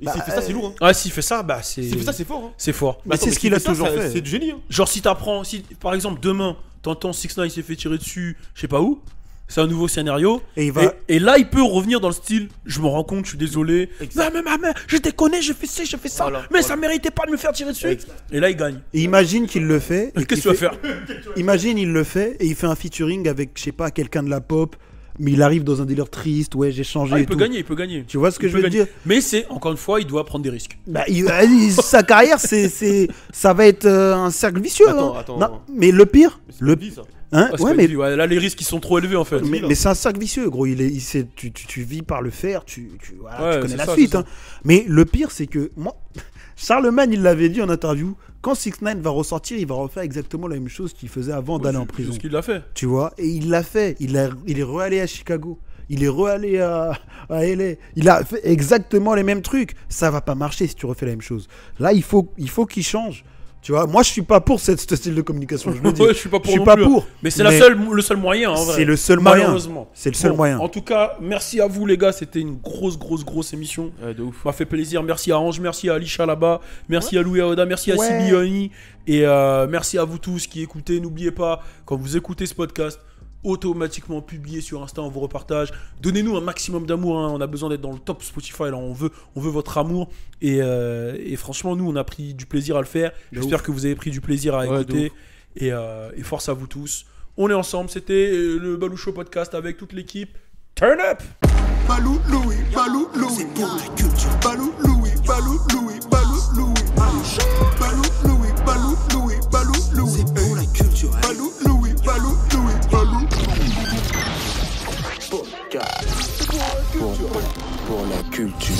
Et s'il fait ça, c'est lourd. Hein. Ouais, s'il fait ça, bah c'est. S'il fait ça, c'est fort. Hein. C'est fort. Mais c'est ce qu'il a toujours fait. C'est du génie. Hein. Genre, si t'apprends, si par exemple demain, t'entends 6ix9ine s'est fait tirer dessus, je sais pas où, c'est un nouveau scénario. Et il va. Et là, il peut revenir dans le style, je me rends compte, je suis désolé. Exact. Non, mais ma mère, je déconne, j'ai fait ça, j'ai fait ça. Voilà, mais voilà. ça méritait pas de me faire tirer dessus. Exact. Et là, il gagne. Et imagine qu'il le fait. et Qu'est-ce qu'il que tu vas fait- faire? Imagine, il le fait et il fait un featuring avec, je sais pas, quelqu'un de la pop. Mais il arrive dans un délire triste. Ouais, j'ai changé. Ah, et il peut tout. gagner, il peut gagner. Tu vois ce que Il je peut veux gagner. dire? Mais c'est, encore une fois, il doit prendre des risques. Bah, sa carrière, ça va être un cercle vicieux. Attends, hein. attends. Non, mais le pire, Mais c'est le une vie, ça. hein, Parce ouais, que mais lui, ouais, là, les risques, ils sont trop élevés, en fait. mais c'est un cercle vicieux, gros. Tu vis par le fer, voilà, Ouais, tu connais c'est la ça, suite. c'est hein. Mais le pire, c'est que moi, Charlemagne, il l'avait dit en interview, quand 6ix9ine va ressortir, il va refaire exactement la même chose qu'il faisait avant d'aller en prison. C'est ce qu'il a fait. Tu vois, et il l'a fait. Il est re-allé à Chicago. Il est re-allé à LA. Il a fait exactement les mêmes trucs. Ça va pas marcher si tu refais la même chose. Là, il faut qu'il change. Tu vois, moi, je suis pas pour ce style de communication. Je le dis. Ouais, je suis pas pour. Je suis non pas plus, hein. pour. Mais c'est Mais le seul moyen, en vrai. C'est le seul moyen. Malheureusement. C'est le seul Bon, moyen. En tout cas, merci à vous, les gars. C'était une grosse émission. Ouais, de ouf. Ça m'a fait plaisir. Merci à Ange, merci à Alisha là-bas, merci à Louis Aoda, merci à Ouais. Sibioni. Et merci à vous tous qui écoutez. N'oubliez pas, quand vous écoutez ce podcast, automatiquement publié sur Insta, on vous repartage. Donnez-nous un maximum d'amour, hein. On a besoin d'être dans le top Spotify, là. On veut votre amour. Et franchement, nous, on a pris du plaisir à le faire. J'espère que vous avez pris du plaisir à Ouais, écouter. Et force à vous tous. On est ensemble. C'était le Balou Show Podcast avec toute l'équipe. Turn up! Balou Louis, Balou Louis, c'est pour la culture. Balou Louis, Balou Louis, Balou Louis, Balou Louis, Balou Louis, Balou Louis, c'est pour la culture. Balou Louis, Balou Louis, Balou. Pour la culture.